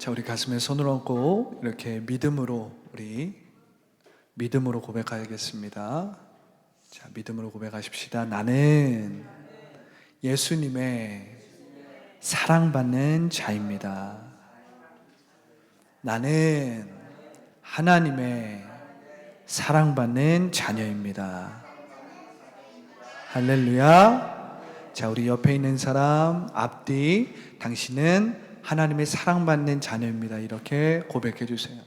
자, 우리 가슴에 손을 얹고 이렇게 믿음으로 고백하겠습니다. 자, 믿음으로 고백하십시다. 나는 예수님의 사랑받는 자입니다. 나는 하나님의 사랑받는 자녀입니다. 할렐루야. 자, 우리 옆에 있는 사람 앞뒤, 당신은 하나님의 사랑받는 자녀입니다. 이렇게 고백해 주세요.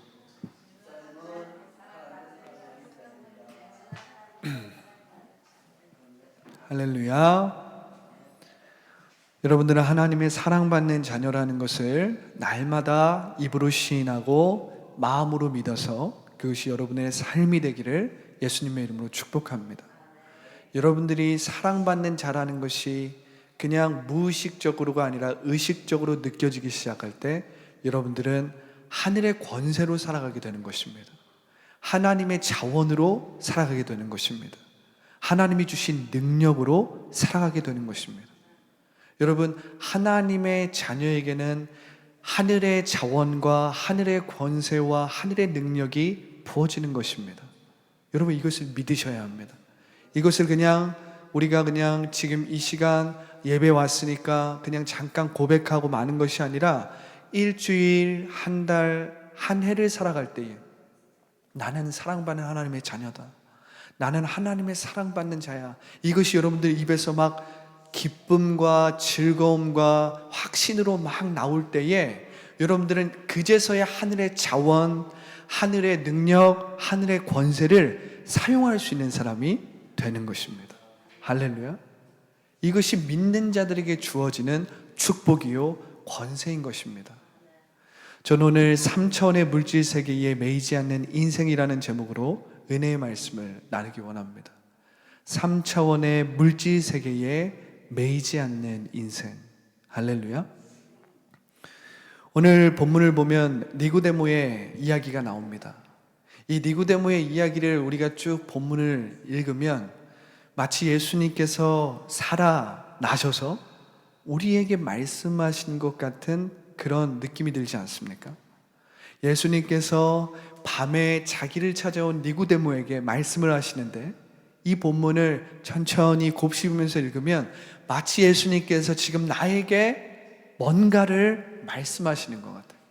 할렐루야. 여러분들은 하나님의 사랑받는 자녀라는 것을 날마다 입으로 시인하고 마음으로 믿어서 그것이 여러분의 삶이 되기를 예수님의 이름으로 축복합니다. 여러분들이 사랑받는 자라는 것이 그냥 무의식적으로가 아니라 의식적으로 느껴지기 시작할 때 여러분들은 하늘의 권세로 살아가게 되는 것입니다. 하나님의 자원으로 살아가게 되는 것입니다. 하나님이 주신 능력으로 살아가게 되는 것입니다. 여러분, 하나님의 자녀에게는 하늘의 자원과 하늘의 권세와 하늘의 능력이 부어지는 것입니다. 여러분, 이것을 믿으셔야 합니다. 이것을 우리가 그냥 지금 이 시간 예배 왔으니까 그냥 잠깐 고백하고 마는 것이 아니라 일주일, 한 달, 한 해를 살아갈 때에 나는 사랑받는 하나님의 자녀다. 나는 하나님의 사랑받는 자야. 이것이 여러분들 입에서 막 기쁨과 즐거움과 확신으로 막 나올 때에 여러분들은 그제서야 하늘의 자원, 하늘의 능력, 하늘의 권세를 사용할 수 있는 사람이 되는 것입니다. 할렐루야. 이것이 믿는 자들에게 주어지는 축복이요 권세인 것입니다. 저는 오늘 3차원의 물질 세계에 매이지 않는 인생이라는 제목으로 은혜의 말씀을 나누기 원합니다. 3차원의 물질 세계에 매이지 않는 인생. 할렐루야. 오늘 본문을 보면 니고데모의 이야기가 나옵니다. 이 니고데모의 이야기를 우리가 쭉 본문을 읽으면 마치 예수님께서 살아나셔서 우리에게 말씀하신 것 같은 그런 느낌이 들지 않습니까? 예수님께서 밤에 자기를 찾아온 니고데모에게 말씀을 하시는데 이 본문을 천천히 곱씹으면서 읽으면 마치 예수님께서 지금 나에게 뭔가를 말씀하시는 것 같아요.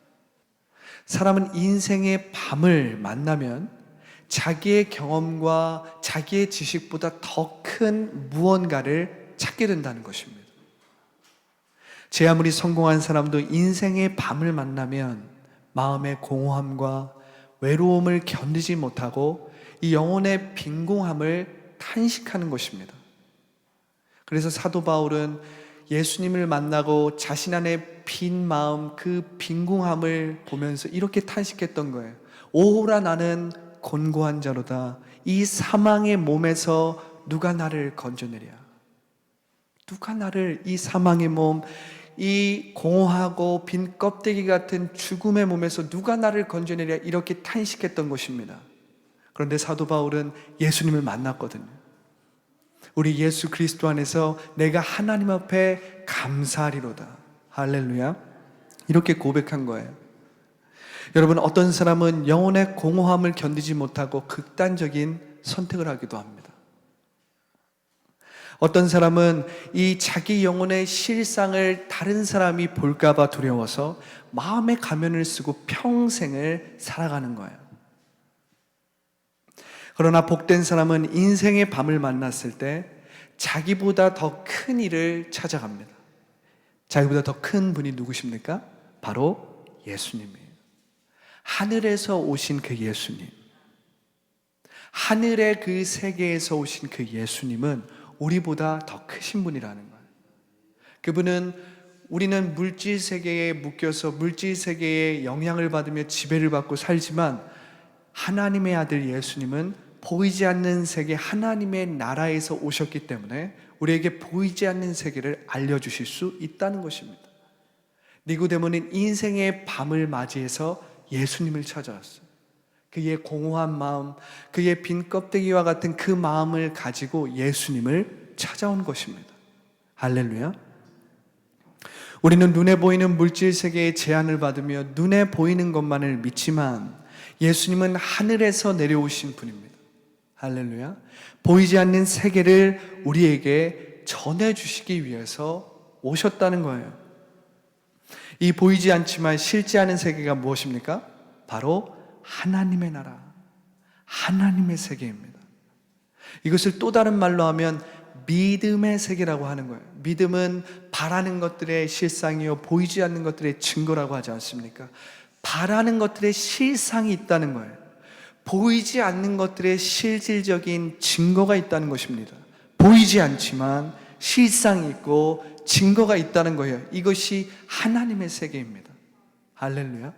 사람은 인생의 밤을 만나면 자기의 경험과 자기의 지식보다 더 큰 무언가를 찾게 된다는 것입니다. 제 아무리 성공한 사람도 인생의 밤을 만나면 마음의 공허함과 외로움을 견디지 못하고 이 영혼의 빈궁함을 탄식하는 것입니다. 그래서 사도 바울은 예수님을 만나고 자신 안에 빈 마음, 그 빈궁함을 보면서 이렇게 탄식했던 거예요. 오호라 나는 곤고한 자로다. 이 사망의 몸에서 누가 나를 건져내랴. 누가 나를 이 사망의 몸, 이 공허하고 빈 껍데기 같은 죽음의 몸에서 누가 나를 건져내랴 이렇게 탄식했던 것입니다. 그런데 사도 바울은 예수님을 만났거든요. 우리 예수 그리스도 안에서 내가 하나님 앞에 감사하리로다. 할렐루야. 이렇게 고백한 거예요. 여러분, 어떤 사람은 영혼의 공허함을 견디지 못하고 극단적인 선택을 하기도 합니다. 어떤 사람은 이 자기 영혼의 실상을 다른 사람이 볼까봐 두려워서 마음의 가면을 쓰고 평생을 살아가는 거예요. 그러나 복된 사람은 인생의 밤을 만났을 때 자기보다 더 큰 일을 찾아갑니다. 자기보다 더 큰 분이 누구십니까? 바로 예수님이에요. 하늘에서 오신 그 예수님, 하늘의 그 세계에서 오신 그 예수님은 우리보다 더 크신 분이라는 거예요. 그분은 우리는 물질 세계에 묶여서 물질 세계의 영향을 받으며 지배를 받고 살지만 하나님의 아들 예수님은 보이지 않는 세계 하나님의 나라에서 오셨기 때문에 우리에게 보이지 않는 세계를 알려주실 수 있다는 것입니다. 니고데모는 인생의 밤을 맞이해서 예수님을 찾아왔어요. 그의 공허한 마음, 그의 빈 껍데기와 같은 그 마음을 가지고 예수님을 찾아온 것입니다. 할렐루야. 우리는 눈에 보이는 물질 세계의 제한을 받으며 눈에 보이는 것만을 믿지만 예수님은 하늘에서 내려오신 분입니다. 할렐루야. 보이지 않는 세계를 우리에게 전해주시기 위해서 오셨다는 거예요. 이 보이지 않지만 실제 않은 세계가 무엇입니까? 바로 하나님의 나라, 하나님의 세계입니다. 이것을 또 다른 말로 하면 믿음의 세계라고 하는 거예요. 믿음은 바라는 것들의 실상이요 보이지 않는 것들의 증거라고 하지 않습니까? 바라는 것들의 실상이 있다는 거예요. 보이지 않는 것들의 실질적인 증거가 있다는 것입니다. 보이지 않지만 실상이 있고 증거가 있다는 거예요. 이것이 하나님의 세계입니다. 할렐루야.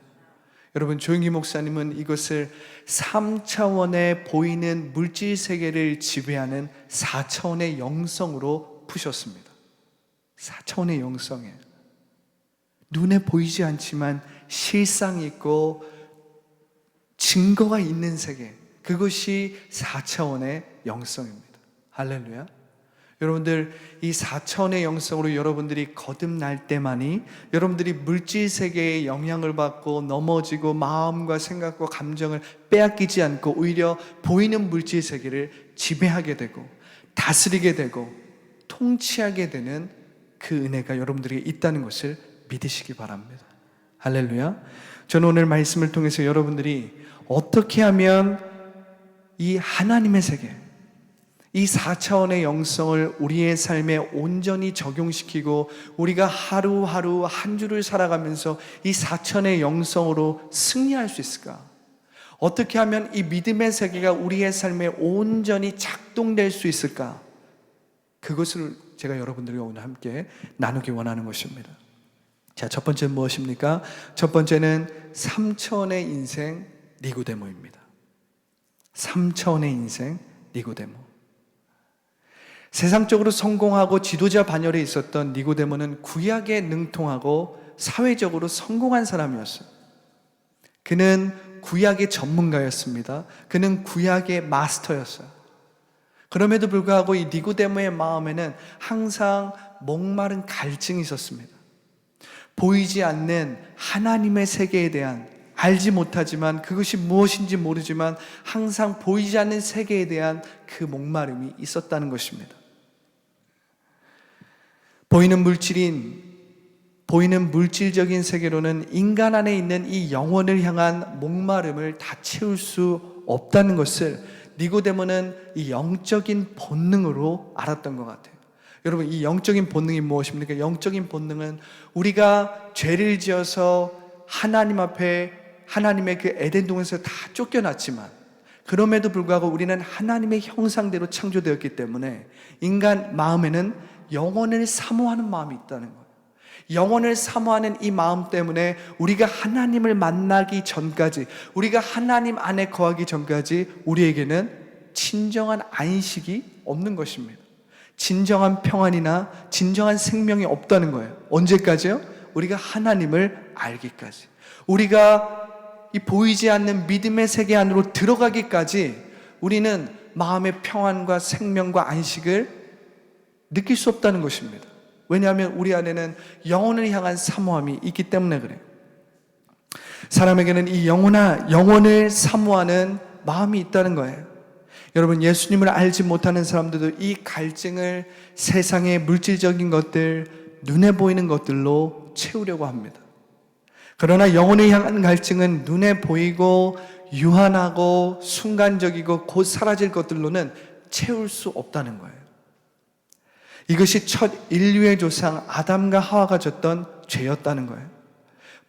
여러분, 조영기 목사님은 이것을 3차원의 보이는 물질 세계를 지배하는 4차원의 영성으로 푸셨습니다. 4차원의 영성에 눈에 보이지 않지만 실상이 있고 증거가 있는 세계, 그것이 4차원의 영성입니다. 할렐루야. 여러분들, 이 4차원의 영성으로 여러분들이 거듭날 때만이 여러분들이 물질 세계의 영향을 받고 넘어지고 마음과 생각과 감정을 빼앗기지 않고 오히려 보이는 물질 세계를 지배하게 되고 다스리게 되고 통치하게 되는 그 은혜가 여러분들에게 있다는 것을 믿으시기 바랍니다. 할렐루야. 저는 오늘 말씀을 통해서 여러분들이 어떻게 하면 이 하나님의 세계, 이 4차원의 영성을 우리의 삶에 온전히 적용시키고 우리가 하루하루 한 주를 살아가면서 이 4차원의 영성으로 승리할 수 있을까? 어떻게 하면 이 믿음의 세계가 우리의 삶에 온전히 작동될 수 있을까? 그것을 제가 여러분들과 오늘 함께 나누기 원하는 것입니다. 자, 첫 번째는 무엇입니까? 첫 번째는 3차원의 인생 니고데모입니다. 3차원의 인생 니고데모. 세상적으로 성공하고 지도자 반열에 있었던 니고데모는 구약에 능통하고 사회적으로 성공한 사람이었어요. 그는 구약의 전문가였습니다. 그는 구약의 마스터였어요. 그럼에도 불구하고 이 니고데모의 마음에는 항상 목마른 갈증이 있었습니다. 보이지 않는 하나님의 세계에 대한, 알지 못하지만 그것이 무엇인지 모르지만 항상 보이지 않는 세계에 대한 그 목마름이 있었다는 것입니다. 보이는 물질적인 세계로는 인간 안에 있는 이 영혼을 향한 목마름을 다 채울 수 없다는 것을 니고데모는 이 영적인 본능으로 알았던 것 같아요. 여러분, 이 영적인 본능이 무엇입니까? 영적인 본능은 우리가 죄를 지어서 하나님 앞에 하나님의 그 에덴 동에서 다 쫓겨났지만 그럼에도 불구하고 우리는 하나님의 형상대로 창조되었기 때문에 인간 마음에는 영혼을 사모하는 마음이 있다는 거예요. 영혼을 사모하는 이 마음 때문에 우리가 하나님을 만나기 전까지, 우리가 하나님 안에 거하기 전까지 우리에게는 진정한 안식이 없는 것입니다. 진정한 평안이나 진정한 생명이 없다는 거예요. 언제까지요? 우리가 하나님을 알기까지. 우리가 이 보이지 않는 믿음의 세계 안으로 들어가기까지 우리는 마음의 평안과 생명과 안식을 느낄 수 없다는 것입니다. 왜냐하면 우리 안에는 영혼을 향한 사모함이 있기 때문에 그래요. 사람에게는 이 영혼을 사모하는 마음이 있다는 거예요. 여러분, 예수님을 알지 못하는 사람들도 이 갈증을 세상의 물질적인 것들, 눈에 보이는 것들로 채우려고 합니다. 그러나 영혼을 향한 갈증은 눈에 보이고 유한하고 순간적이고 곧 사라질 것들로는 채울 수 없다는 거예요. 이것이 첫 인류의 조상 아담과 하와가 졌던 죄였다는 거예요.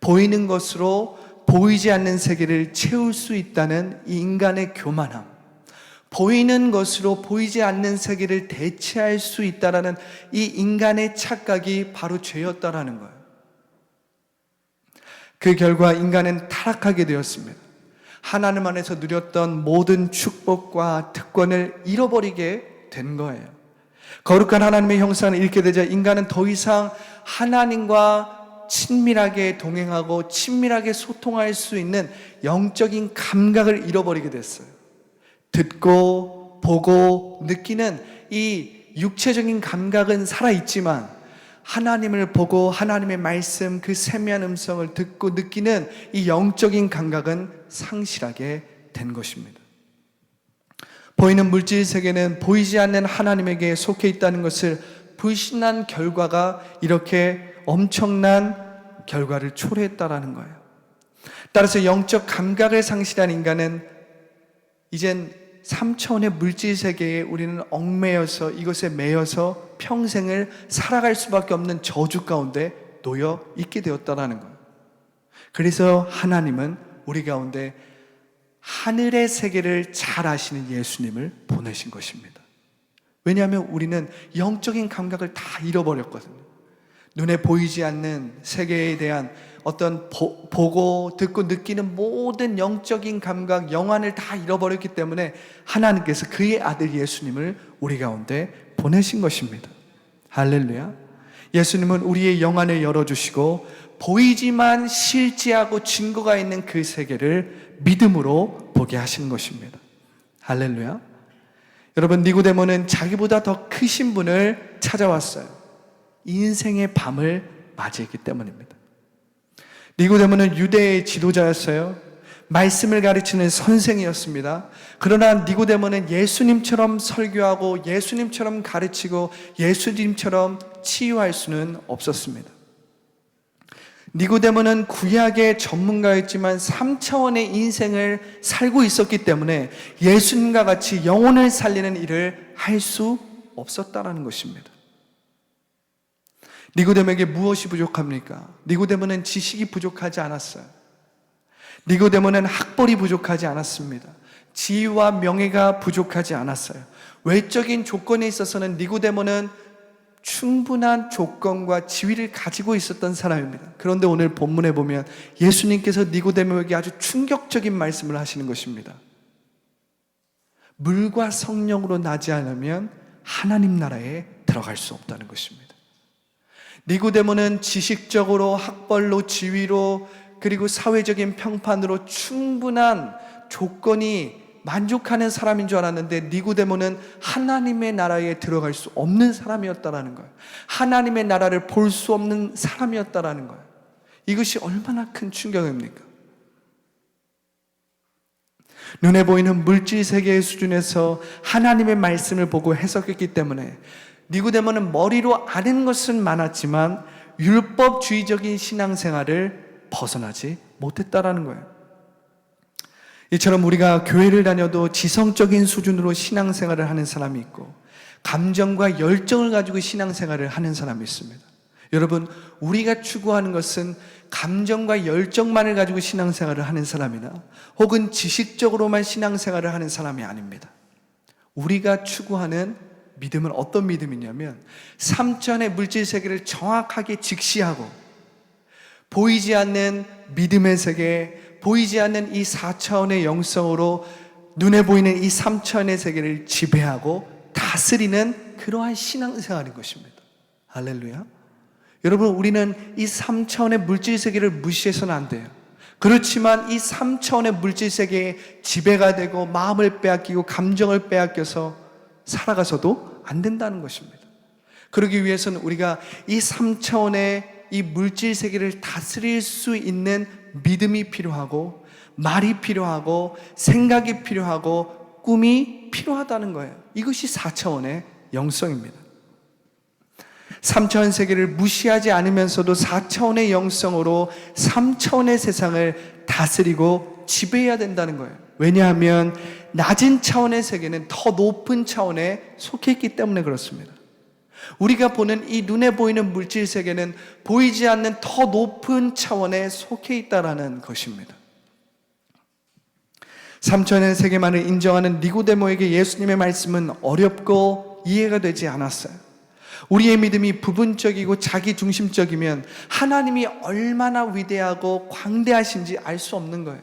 보이는 것으로 보이지 않는 세계를 채울 수 있다는 이 인간의 교만함, 보이는 것으로 보이지 않는 세계를 대체할 수 있다는 이 인간의 착각이 바로 죄였다라는 거예요. 그 결과 인간은 타락하게 되었습니다. 하나님 안에서 누렸던 모든 축복과 특권을 잃어버리게 된 거예요. 거룩한 하나님의 형상을 잃게 되자 인간은 더 이상 하나님과 친밀하게 동행하고 친밀하게 소통할 수 있는 영적인 감각을 잃어버리게 됐어요. 듣고 보고 느끼는 이 육체적인 감각은 살아있지만 하나님을 보고 하나님의 말씀, 그 세미한 음성을 듣고 느끼는 이 영적인 감각은 상실하게 된 것입니다. 보이는 물질 세계는 보이지 않는 하나님에게 속해 있다는 것을 불신한 결과가 이렇게 엄청난 결과를 초래했다라는 거예요. 따라서 영적 감각을 상실한 인간은 이젠 3차원의 물질 세계에 우리는 얽매여서 이것에 매여서 평생을 살아갈 수밖에 없는 저주 가운데 놓여 있게 되었다라는 거예요. 그래서 하나님은 우리 가운데 하늘의 세계를 잘 아시는 예수님을 보내신 것입니다. 왜냐하면 우리는 영적인 감각을 다 잃어버렸거든요. 눈에 보이지 않는 세계에 대한 어떤 보고 듣고 느끼는 모든 영적인 감각, 영안을 다 잃어버렸기 때문에 하나님께서 그의 아들 예수님을 우리 가운데 보내신 것입니다. 할렐루야. 예수님은 우리의 영안을 열어주시고 보이지만 실제하고 증거가 있는 그 세계를 믿음으로 보게 하시는 것입니다. 할렐루야. 여러분, 니고데모는 자기보다 더 크신 분을 찾아왔어요. 인생의 밤을 맞이했기 때문입니다. 니고데모는 유대의 지도자였어요. 말씀을 가르치는 선생이었습니다. 그러나 니고데모는 예수님처럼 설교하고 예수님처럼 가르치고 예수님처럼 치유할 수는 없었습니다. 니고데모는 구약의 전문가였지만 3차원의 인생을 살고 있었기 때문에 예수님과 같이 영혼을 살리는 일을 할 수 없었다라는 것입니다. 니고데모에게 무엇이 부족합니까? 니고데모는 지식이 부족하지 않았어요. 니고데모는 학벌이 부족하지 않았습니다. 지위와 명예가 부족하지 않았어요. 외적인 조건에 있어서는 니고데모는 충분한 조건과 지위를 가지고 있었던 사람입니다. 그런데 오늘 본문에 보면 예수님께서 니고데모에게 아주 충격적인 말씀을 하시는 것입니다. 물과 성령으로 나지 않으면 하나님 나라에 들어갈 수 없다는 것입니다. 니고데모는 지식적으로, 학벌로, 지위로, 그리고 사회적인 평판으로 충분한 조건이 만족하는 사람인 줄 알았는데 니고데모는 하나님의 나라에 들어갈 수 없는 사람이었다라는 거예요. 하나님의 나라를 볼 수 없는 사람이었다라는 거예요. 이것이 얼마나 큰 충격입니까? 눈에 보이는 물질 세계의 수준에서 하나님의 말씀을 보고 해석했기 때문에 니고데모는 머리로 아는 것은 많았지만 율법주의적인 신앙생활을 벗어나지 못했다라는 거예요. 이처럼 우리가 교회를 다녀도 지성적인 수준으로 신앙생활을 하는 사람이 있고 감정과 열정을 가지고 신앙생활을 하는 사람이 있습니다. 여러분, 우리가 추구하는 것은 감정과 열정만을 가지고 신앙생활을 하는 사람이나 혹은 지식적으로만 신앙생활을 하는 사람이 아닙니다. 우리가 추구하는 믿음은 어떤 믿음이냐면 3차원의 물질 세계를 정확하게 직시하고 보이지 않는 믿음의 세계, 보이지 않는 이 4차원의 영성으로 눈에 보이는 이 3차원의 세계를 지배하고 다스리는 그러한 신앙생활인 것입니다. 할렐루야. 여러분, 우리는 이 3차원의 물질 세계를 무시해서는 안 돼요. 그렇지만 이 3차원의 물질 세계에 지배가 되고 마음을 빼앗기고 감정을 빼앗겨서 살아가서도 안 된다는 것입니다. 그러기 위해서는 우리가 이 3차원의 이 물질 세계를 다스릴 수 있는 믿음이 필요하고 말이 필요하고 생각이 필요하고 꿈이 필요하다는 거예요. 이것이 4차원의 영성입니다. 3차원 세계를 무시하지 않으면서도 4차원의 영성으로 3차원의 세상을 다스리고 지배해야 된다는 거예요. 왜냐하면 낮은 차원의 세계는 더 높은 차원에 속해 있기 때문에 그렇습니다. 우리가 보는 이 눈에 보이는 물질 세계는 보이지 않는 더 높은 차원에 속해 있다라는 것입니다. 3차원의 세계만을 인정하는 니고데모에게 예수님의 말씀은 어렵고 이해가 되지 않았어요. 우리의 믿음이 부분적이고 자기중심적이면 하나님이 얼마나 위대하고 광대하신지 알 수 없는 거예요.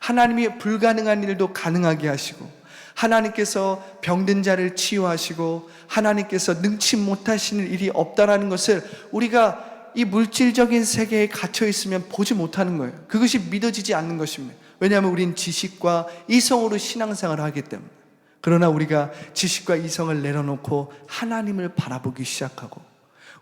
하나님이 불가능한 일도 가능하게 하시고 하나님께서 병든 자를 치유하시고 하나님께서 능치 못하시는 일이 없다라는 것을 우리가 이 물질적인 세계에 갇혀 있으면 보지 못하는 거예요. 그것이 믿어지지 않는 것입니다. 왜냐하면 우린 지식과 이성으로 신앙생활을 하기 때문에. 그러나 우리가 지식과 이성을 내려놓고 하나님을 바라보기 시작하고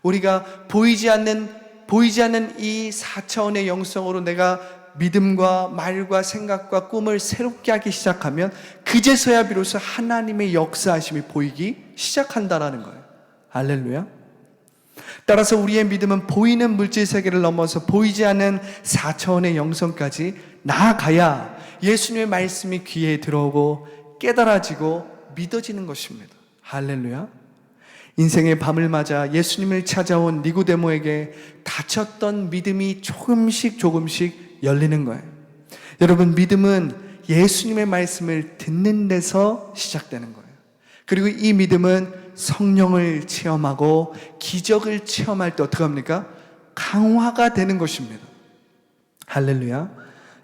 우리가 보이지 않는 이 4차원의 영성으로 내가 믿음과 말과 생각과 꿈을 새롭게 하기 시작하면 그제서야 비로소 하나님의 역사하심이 보이기 시작한다라는 거예요. 할렐루야. 따라서 우리의 믿음은 보이는 물질 세계를 넘어서 보이지 않는 4차원의 영성까지 나아가야 예수님의 말씀이 귀에 들어오고 깨달아지고 믿어지는 것입니다. 할렐루야. 인생의 밤을 맞아 예수님을 찾아온 니고데모에게 닫혔던 믿음이 조금씩 열리는 거예요. 여러분, 믿음은 예수님의 말씀을 듣는 데서 시작되는 거예요. 그리고 이 믿음은 성령을 체험하고 기적을 체험할 때 어떻게 합니까? 강화가 되는 것입니다. 할렐루야.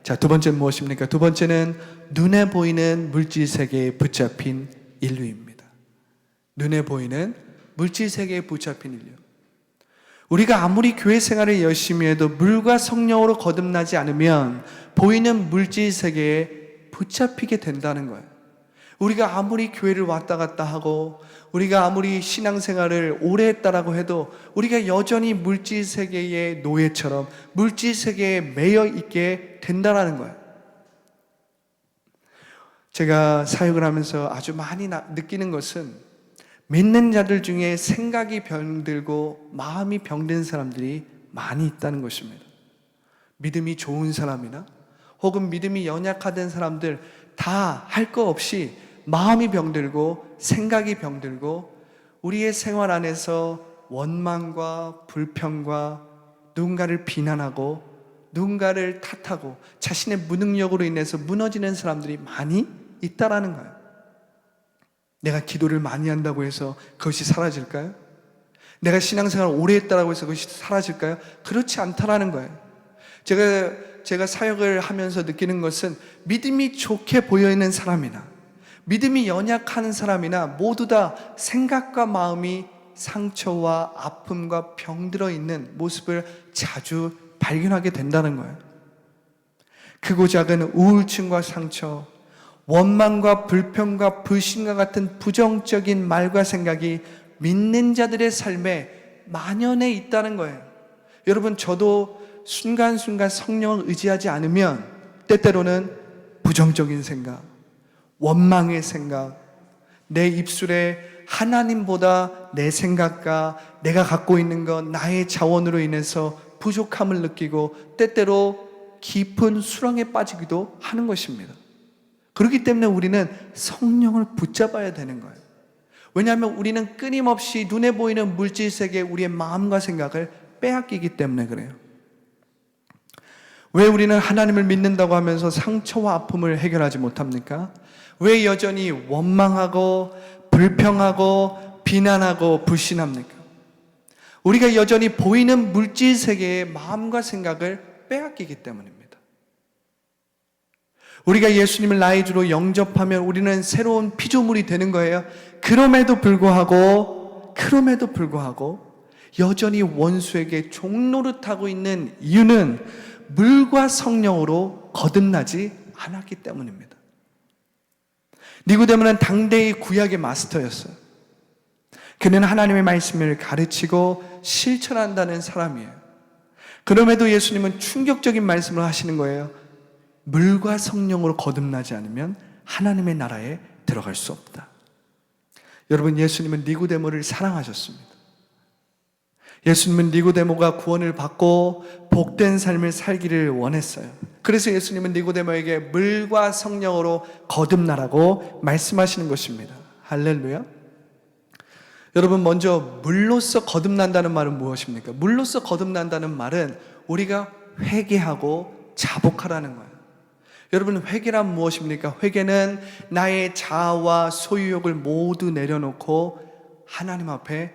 자, 두 번째는 무엇입니까? 두 번째는 눈에 보이는 물질 세계에 붙잡힌 인류입니다. 눈에 보이는 물질 세계에 붙잡힌 인류. 우리가 아무리 교회 생활을 열심히 해도 물과 성령으로 거듭나지 않으면 보이는 물질 세계에 붙잡히게 된다는 거예요. 우리가 아무리 교회를 왔다 갔다 하고 우리가 아무리 신앙생활을 오래 했다라고 해도 우리가 여전히 물질 세계의 노예처럼 물질 세계에 매여 있게 된다는 거예요. 제가 사역을 하면서 아주 많이 느끼는 것은 믿는 자들 중에 생각이 병들고 마음이 병든 사람들이 많이 있다는 것입니다. 믿음이 좋은 사람이나 혹은 믿음이 연약하던 사람들 다 할 거 없이 마음이 병들고 생각이 병들고 우리의 생활 안에서 원망과 불평과 누군가를 비난하고 누군가를 탓하고 자신의 무능력으로 인해서 무너지는 사람들이 많이 있다라는 거예요. 내가 기도를 많이 한다고 해서 그것이 사라질까요? 내가 신앙생활을 오래 했다고 해서 그것이 사라질까요? 그렇지 않다라는 거예요. 제가 사역을 하면서 느끼는 것은 믿음이 좋게 보여있는 사람이나 믿음이 연약한 사람이나 모두 다 생각과 마음이 상처와 아픔과 병들어 있는 모습을 자주 발견하게 된다는 거예요. 크고 작은 우울증과 상처, 원망과 불평과 불신과 같은 부정적인 말과 생각이 믿는 자들의 삶에 만연해 있다는 거예요. 여러분, 저도 순간순간 성령을 의지하지 않으면 때때로는 부정적인 생각, 원망의 생각, 내 입술에 하나님보다 내 생각과 내가 갖고 있는 것, 나의 자원으로 인해서 부족함을 느끼고 때때로 깊은 수렁에 빠지기도 하는 것입니다. 그렇기 때문에 우리는 성령을 붙잡아야 되는 거예요. 왜냐하면 우리는 끊임없이 눈에 보이는 물질 세계에 우리의 마음과 생각을 빼앗기기 때문에 그래요. 왜 우리는 하나님을 믿는다고 하면서 상처와 아픔을 해결하지 못합니까? 왜 여전히 원망하고 불평하고 비난하고 불신합니까? 우리가 여전히 보이는 물질 세계의 마음과 생각을 빼앗기기 때문입니다. 우리가 예수님을 나의 주로 영접하면 우리는 새로운 피조물이 되는 거예요. 그럼에도 불구하고 여전히 원수에게 종노릇하고 있는 이유는 물과 성령으로 거듭나지 않았기 때문입니다. 니고데모는 당대의 구약의 마스터였어요. 그는 하나님의 말씀을 가르치고 실천한다는 사람이에요. 그럼에도 예수님은 충격적인 말씀을 하시는 거예요. 물과 성령으로 거듭나지 않으면 하나님의 나라에 들어갈 수 없다. 여러분, 예수님은 니고데모를 사랑하셨습니다. 예수님은 니고데모가 구원을 받고 복된 삶을 살기를 원했어요. 그래서 예수님은 니고데모에게 물과 성령으로 거듭나라고 말씀하시는 것입니다. 할렐루야. 여러분, 먼저 물로서 거듭난다는 말은 무엇입니까? 물로서 거듭난다는 말은 우리가 회개하고 자복하라는 거예요. 여러분, 회개란 무엇입니까? 회개는 나의 자아와 소유욕을 모두 내려놓고 하나님 앞에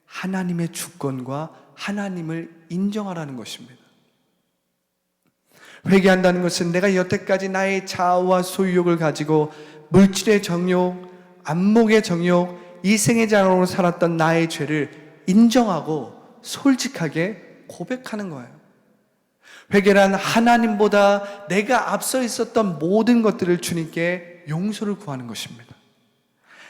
하나님의 주권과 하나님을 인정하라는 것입니다. 회개한다는 것은 내가 여태까지 나의 자아와 소유욕을 가지고 물질의 정욕, 안목의 정욕, 이생의 장으로 살았던 나의 죄를 인정하고 솔직하게 고백하는 거예요. 회개란 하나님보다 내가 앞서 있었던 모든 것들을 주님께 용서를 구하는 것입니다.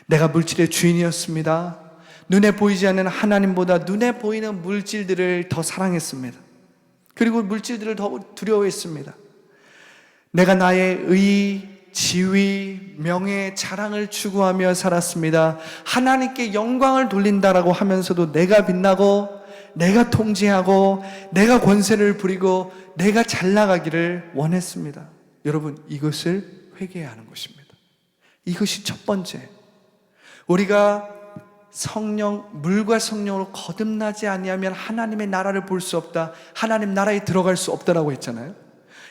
내가 물질의 주인이었습니다. 눈에 보이지 않는 하나님보다 눈에 보이는 물질들을 더 사랑했습니다. 그리고 물질들을 더 두려워했습니다. 내가 나의 의, 지위, 명예, 자랑을 추구하며 살았습니다. 하나님께 영광을 돌린다라고 하면서도 내가 빛나고 내가 통제하고 내가 권세를 부리고 내가 잘 나가기를 원했습니다. 여러분, 이것을 회개해야 하는 것입니다. 이것이 첫 번째. 우리가 물과 성령으로 거듭나지 아니하면 하나님의 나라를 볼 수 없다. 하나님 나라에 들어갈 수 없다라고 했잖아요.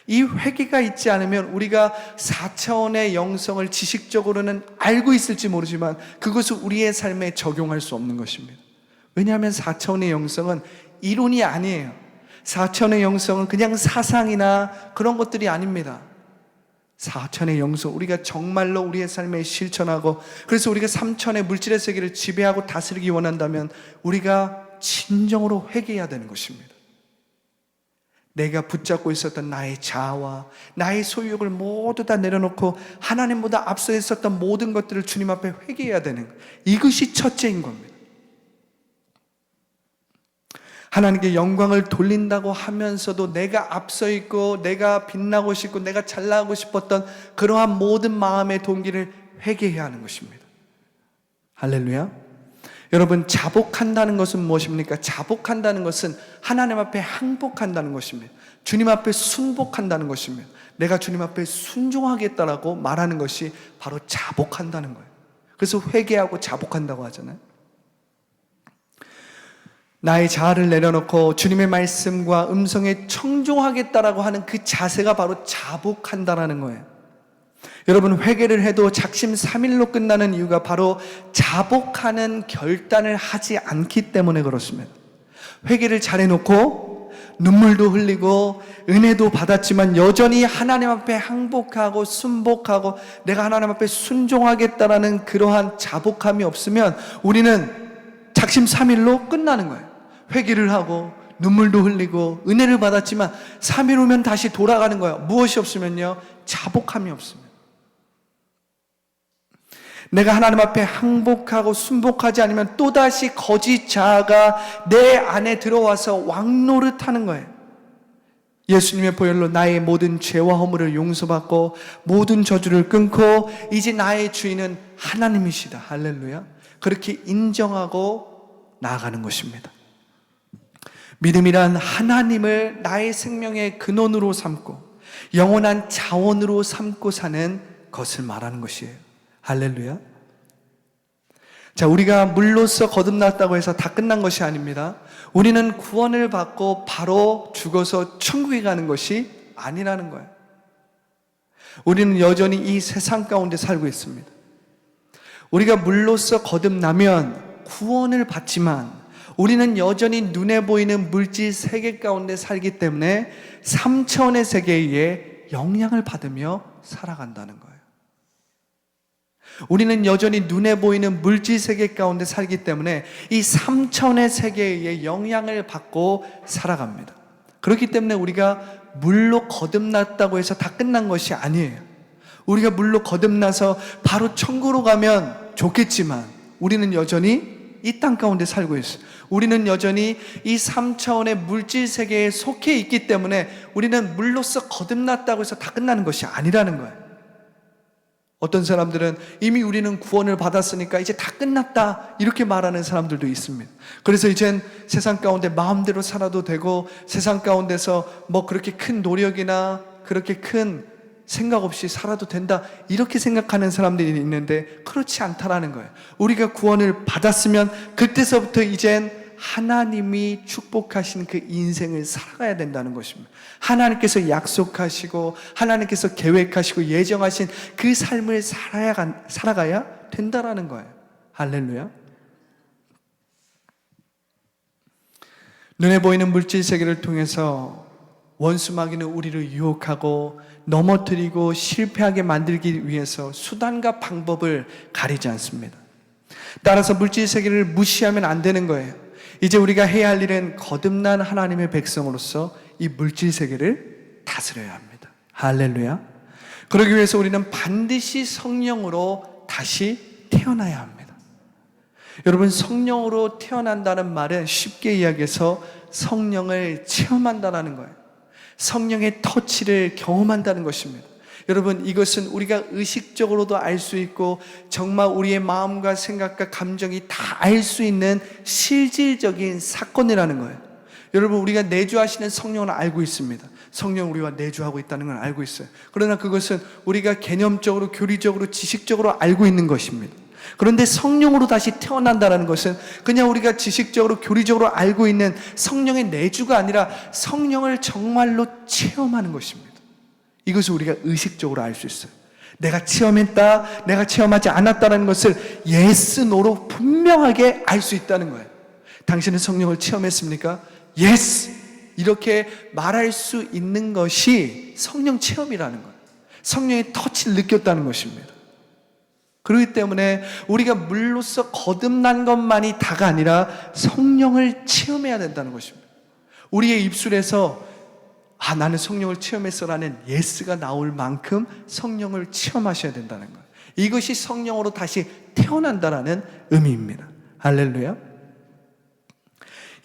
이 회개가 있지 않으면 우리가 4차원의 영성을 지식적으로는 알고 있을지 모르지만 그것을 우리의 삶에 적용할 수 없는 것입니다. 왜냐하면 4차원의 영성은 이론이 아니에요. 4차원의 영성은 그냥 사상이나 그런 것들이 아닙니다. 4차원의 영성, 우리가 정말로 우리의 삶에 실천하고, 그래서 우리가 3차원의 물질의 세계를 지배하고 다스리기 원한다면 우리가 진정으로 회개해야 되는 것입니다. 내가 붙잡고 있었던 나의 자아와 나의 소유욕을 모두 다 내려놓고 하나님보다 앞서 있었던 모든 것들을 주님 앞에 회개해야 되는 거예요. 이것이 첫째인 겁니다. 하나님께 영광을 돌린다고 하면서도 내가 앞서 있고 내가 빛나고 싶고 내가 잘 나가고 싶었던 그러한 모든 마음의 동기를 회개해야 하는 것입니다. 할렐루야. 여러분, 자복한다는 것은 무엇입니까? 자복한다는 것은 하나님 앞에 항복한다는 것입니다. 주님 앞에 순복한다는 것입니다. 내가 주님 앞에 순종하겠다라고 말하는 것이 바로 자복한다는 거예요. 그래서 회개하고 자복한다고 하잖아요. 나의 자아를 내려놓고 주님의 말씀과 음성에 청종하겠다라고 하는 그 자세가 바로 자복한다라는 거예요. 여러분, 회개를 해도 작심삼일로 끝나는 이유가 바로 자복하는 결단을 하지 않기 때문에 그렇습니다. 회개를 잘해놓고 눈물도 흘리고 은혜도 받았지만 여전히 하나님 앞에 항복하고 순복하고 내가 하나님 앞에 순종하겠다라는 그러한 자복함이 없으면 우리는 작심삼일로 끝나는 거예요. 회개를 하고 눈물도 흘리고 은혜를 받았지만 3일 후면 다시 돌아가는 거예요. 무엇이 없으면요? 자복함이 없습니다. 내가 하나님 앞에 항복하고 순복하지 않으면 또다시 거짓 자아가 내 안에 들어와서 왕노릇하는 거예요. 예수님의 보혈로 나의 모든 죄와 허물을 용서받고 모든 저주를 끊고 이제 나의 주인은 하나님이시다. 할렐루야. 그렇게 인정하고 나아가는 것입니다. 믿음이란 하나님을 나의 생명의 근원으로 삼고 영원한 자원으로 삼고 사는 것을 말하는 것이에요. 할렐루야. 자, 우리가 물로써 거듭났다고 해서 다 끝난 것이 아닙니다. 우리는 구원을 받고 바로 죽어서 천국에 가는 것이 아니라는 거예요. 우리는 여전히 이 세상 가운데 살고 있습니다. 우리가 물로써 거듭나면 구원을 받지만 우리는 여전히 눈에 보이는 물질 세계 가운데 살기 때문에 3차원의 세계에 영향을 받으며 살아간다는 거예요. 우리는 여전히 눈에 보이는 물질 세계 가운데 살기 때문에 이 3차원의 세계에 영향을 받고 살아갑니다. 그렇기 때문에 우리가 물로 거듭났다고 해서 다 끝난 것이 아니에요. 우리가 물로 거듭나서 바로 천국으로 가면 좋겠지만 우리는 여전히 이 땅 가운데 살고 있어요. 우리는 여전히 이 3차원의 물질 세계에 속해 있기 때문에 우리는 물로써 거듭났다고 해서 다 끝나는 것이 아니라는 거예요. 어떤 사람들은 이미 우리는 구원을 받았으니까 이제 다 끝났다 이렇게 말하는 사람들도 있습니다. 그래서 이젠 세상 가운데 마음대로 살아도 되고 세상 가운데서 뭐 그렇게 큰 노력이나 그렇게 큰 생각 없이 살아도 된다 이렇게 생각하는 사람들이 있는데 그렇지 않다라는 거예요. 우리가 구원을 받았으면 그때서부터 이젠 하나님이 축복하신 그 인생을 살아가야 된다는 것입니다. 하나님께서 약속하시고 하나님께서 계획하시고 예정하신 그 삶을 살아가야 된다라는 거예요. 할렐루야. 눈에 보이는 물질 세계를 통해서 원수 마귀는 우리를 유혹하고 넘어뜨리고 실패하게 만들기 위해서 수단과 방법을 가리지 않습니다. 따라서 물질 세계를 무시하면 안 되는 거예요. 이제 우리가 해야 할 일은 거듭난 하나님의 백성으로서 이 물질 세계를 다스려야 합니다. 할렐루야. 그러기 위해서 우리는 반드시 성령으로 다시 태어나야 합니다. 여러분, 성령으로 태어난다는 말은 쉽게 이야기해서 성령을 체험한다는 거예요. 성령의 터치를 경험한다는 것입니다. 여러분, 이것은 우리가 의식적으로도 알 수 있고 정말 우리의 마음과 생각과 감정이 다 알 수 있는 실질적인 사건이라는 거예요. 여러분, 우리가 내주하시는 성령을 알고 있습니다. 성령 우리와 내주하고 있다는 걸 알고 있어요. 그러나 그것은 우리가 개념적으로, 교리적으로, 지식적으로 알고 있는 것입니다. 그런데 성령으로 다시 태어난다는 것은 그냥 우리가 지식적으로, 교리적으로 알고 있는 성령의 내주가 아니라 성령을 정말로 체험하는 것입니다. 이것을 우리가 의식적으로 알 수 있어요. 내가 체험했다, 내가 체험하지 않았다는 것을 yes, no로 분명하게 알 수 있다는 거예요. 당신은 성령을 체험했습니까? yes! 이렇게 말할 수 있는 것이 성령 체험이라는 거예요. 성령의 터치를 느꼈다는 것입니다. 그렇기 때문에 우리가 물로써 거듭난 것만이 다가 아니라 성령을 체험해야 된다는 것입니다. 우리의 입술에서 나는 성령을 체험했어라는 예스가 나올 만큼 성령을 체험하셔야 된다는 거예요. 이것이 성령으로 다시 태어난다라는 의미입니다. 할렐루야.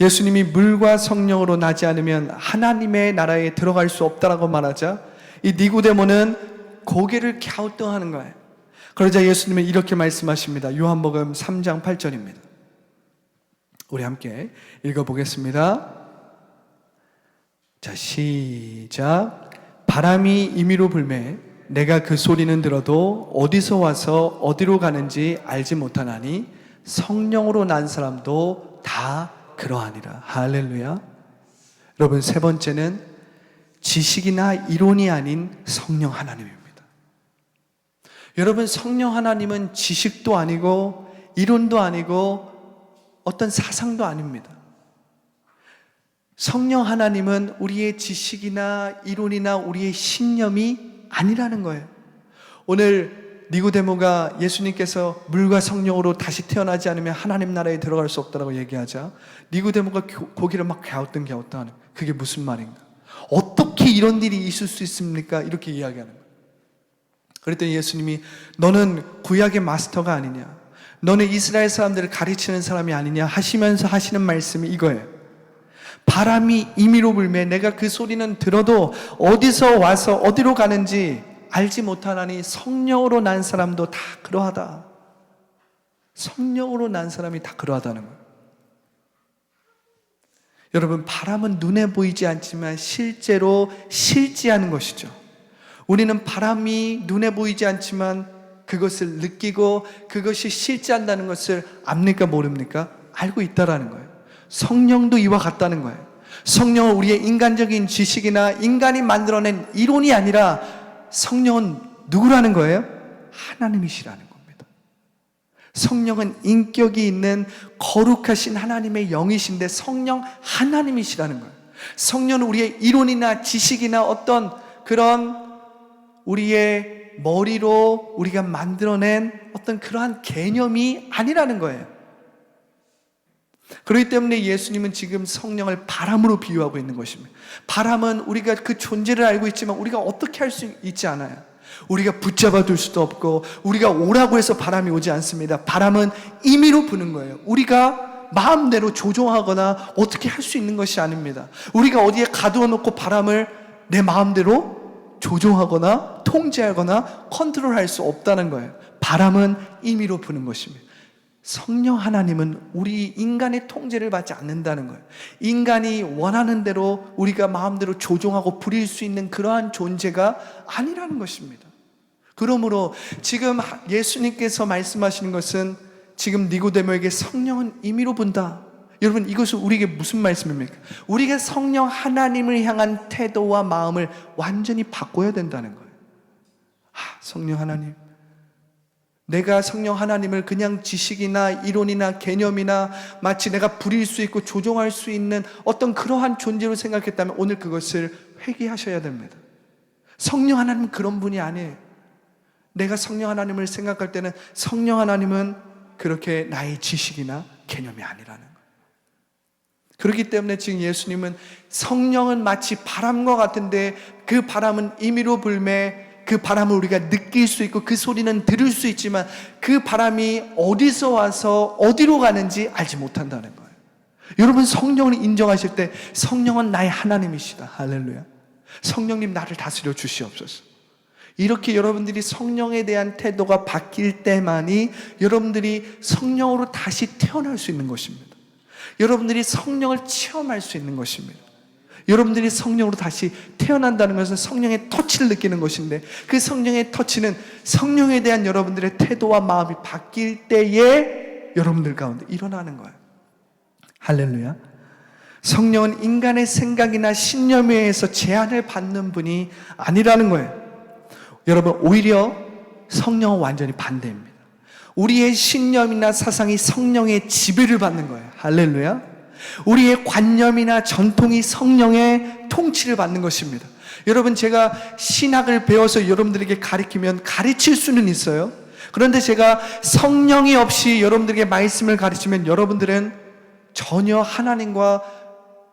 예수님이 물과 성령으로 나지 않으면 하나님의 나라에 들어갈 수 없다라고 말하자 이 니고데모는 고개를 갸우뚱하는 거예요. 그러자 예수님은 이렇게 말씀하십니다. 요한복음 3장 8절입니다. 우리 함께 읽어보겠습니다. 자, 시작. 바람이 임의로 불매 내가 그 소리는 들어도 어디서 와서 어디로 가는지 알지 못하나니 성령으로 난 사람도 다 그러하니라. 할렐루야. 여러분, 세 번째는 지식이나 이론이 아닌 성령 하나님입니다. 여러분, 성령 하나님은 지식도 아니고 이론도 아니고 어떤 사상도 아닙니다. 성령 하나님은 우리의 지식이나 이론이나 우리의 신념이 아니라는 거예요. 오늘 니고데모가 예수님께서 물과 성령으로 다시 태어나지 않으면 하나님 나라에 들어갈 수 없다고 얘기하자 니고데모가 고개를 막 갸우뚱하는, 그게 무슨 말인가? 어떻게 이런 일이 있을 수 있습니까? 이렇게 이야기하는 거예요. 그랬더니 예수님이 너는 구약의 마스터가 아니냐, 너는 이스라엘 사람들을 가르치는 사람이 아니냐 하시면서 하시는 말씀이 이거예요. 바람이 임의로 불매 내가 그 소리는 들어도 어디서 와서 어디로 가는지 알지 못하나니 성령으로 난 사람도 다 그러하다. 성령으로 난 사람이 다 그러하다는 거예요. 여러분, 바람은 눈에 보이지 않지만 실제로 실지하는 것이죠. 우리는 바람이 눈에 보이지 않지만 그것을 느끼고 그것이 실지한다는 것을 압니까 모릅니까? 알고 있다라는 거예요. 성령도 이와 같다는 거예요. 성령은 우리의 인간적인 지식이나 인간이 만들어낸 이론이 아니라 성령은 누구라는 거예요? 하나님이시라는 겁니다. 성령은 인격이 있는 거룩하신 하나님의 영이신데 성령 하나님이시라는 거예요. 성령은 우리의 이론이나 지식이나 어떤 그런 우리의 머리로 우리가 만들어낸 어떤 그러한 개념이 아니라는 거예요. 그렇기 때문에 예수님은 지금 성령을 바람으로 비유하고 있는 것입니다. 바람은 우리가 그 존재를 알고 있지만 우리가 어떻게 할 수 있지 않아요. 우리가 붙잡아 둘 수도 없고 우리가 오라고 해서 바람이 오지 않습니다. 바람은 임의로 부는 거예요. 우리가 마음대로 조종하거나 어떻게 할 수 있는 것이 아닙니다. 우리가 어디에 가두어 놓고 바람을 내 마음대로 조종하거나 통제하거나 컨트롤할 수 없다는 거예요. 바람은 임의로 부는 것입니다. 성령 하나님은 우리 인간의 통제를 받지 않는다는 거예요. 인간이 원하는 대로 우리가 마음대로 조종하고 부릴 수 있는 그러한 존재가 아니라는 것입니다. 그러므로 지금 예수님께서 말씀하시는 것은 지금 니고데모에게 성령은 임의로 분다. 여러분, 이것은 우리에게 무슨 말씀입니까? 우리가 성령 하나님을 향한 태도와 마음을 완전히 바꿔야 된다는 거예요. 성령 하나님, 내가 성령 하나님을 그냥 지식이나 이론이나 개념이나 마치 내가 부릴 수 있고 조종할 수 있는 어떤 그러한 존재로 생각했다면 오늘 그것을 회개하셔야 됩니다. 성령 하나님은 그런 분이 아니에요. 내가 성령 하나님을 생각할 때는 성령 하나님은 그렇게 나의 지식이나 개념이 아니라는 거예요. 그렇기 때문에 지금 예수님은 성령은 마치 바람과 같은데 그 바람은 임의로 불매 그 그 바람을 우리가 느낄 수 있고 그 소리는 들을 수 있지만 그 바람이 어디서 와서 어디로 가는지 알지 못한다는 거예요. 여러분, 성령을 인정하실 때 성령은 나의 하나님이시다. 할렐루야. 성령님, 나를 다스려 주시옵소서. 이렇게 여러분들이 성령에 대한 태도가 바뀔 때만이 여러분들이 성령으로 다시 태어날 수 있는 것입니다. 여러분들이 성령을 체험할 수 있는 것입니다. 여러분들이 성령으로 다시 태어난다는 것은 성령의 터치를 느끼는 것인데, 그 성령의 터치는 성령에 대한 여러분들의 태도와 마음이 바뀔 때에 여러분들 가운데 일어나는 거예요. 할렐루야. 성령은 인간의 생각이나 신념에 의해서 제한을 받는 분이 아니라는 거예요. 여러분, 오히려 성령은 완전히 반대입니다. 우리의 신념이나 사상이 성령의 지배를 받는 거예요. 할렐루야. 우리의 관념이나 전통이 성령의 통치를 받는 것입니다. 여러분, 제가 신학을 배워서 여러분들에게 가르치면 가르칠 수는 있어요. 그런데 제가 성령이 없이 여러분들에게 말씀을 가르치면 여러분들은 전혀 하나님과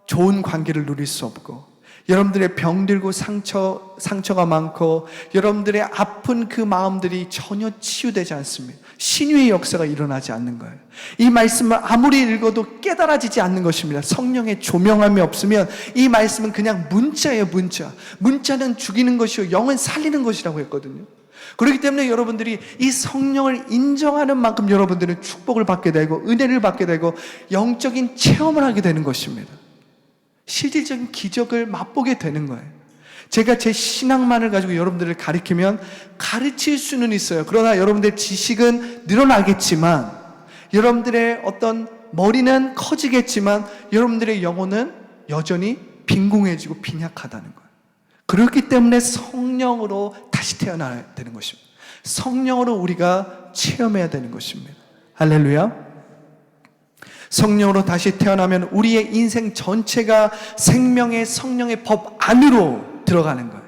좋은 관계를 누릴 수 없고, 여러분들의 병들고 상처가 많고 여러분들의 아픈 그 마음들이 전혀 치유되지 않습니다. 신유의 역사가 일어나지 않는 거예요. 이 말씀을 아무리 읽어도 깨달아지지 않는 것입니다. 성령의 조명함이 없으면 이 말씀은 그냥 문자예요. 문자는 죽이는 것이요 영은 살리는 것이라고 했거든요. 그렇기 때문에 여러분들이 이 성령을 인정하는 만큼 여러분들은 축복을 받게 되고 은혜를 받게 되고 영적인 체험을 하게 되는 것입니다. 실질적인 기적을 맛보게 되는 거예요. 제가 제 신앙만을 가지고 여러분들을 가르치면 가르칠 수는 있어요. 그러나 여러분들의 지식은 늘어나겠지만, 여러분들의 어떤 머리는 커지겠지만 여러분들의 영혼은 여전히 빈궁해지고 빈약하다는 거예요. 그렇기 때문에 성령으로 다시 태어나야 되는 것입니다. 성령으로 우리가 체험해야 되는 것입니다. 할렐루야. 성령으로 다시 태어나면 우리의 인생 전체가 생명의 성령의 법 안으로 들어가는 거예요.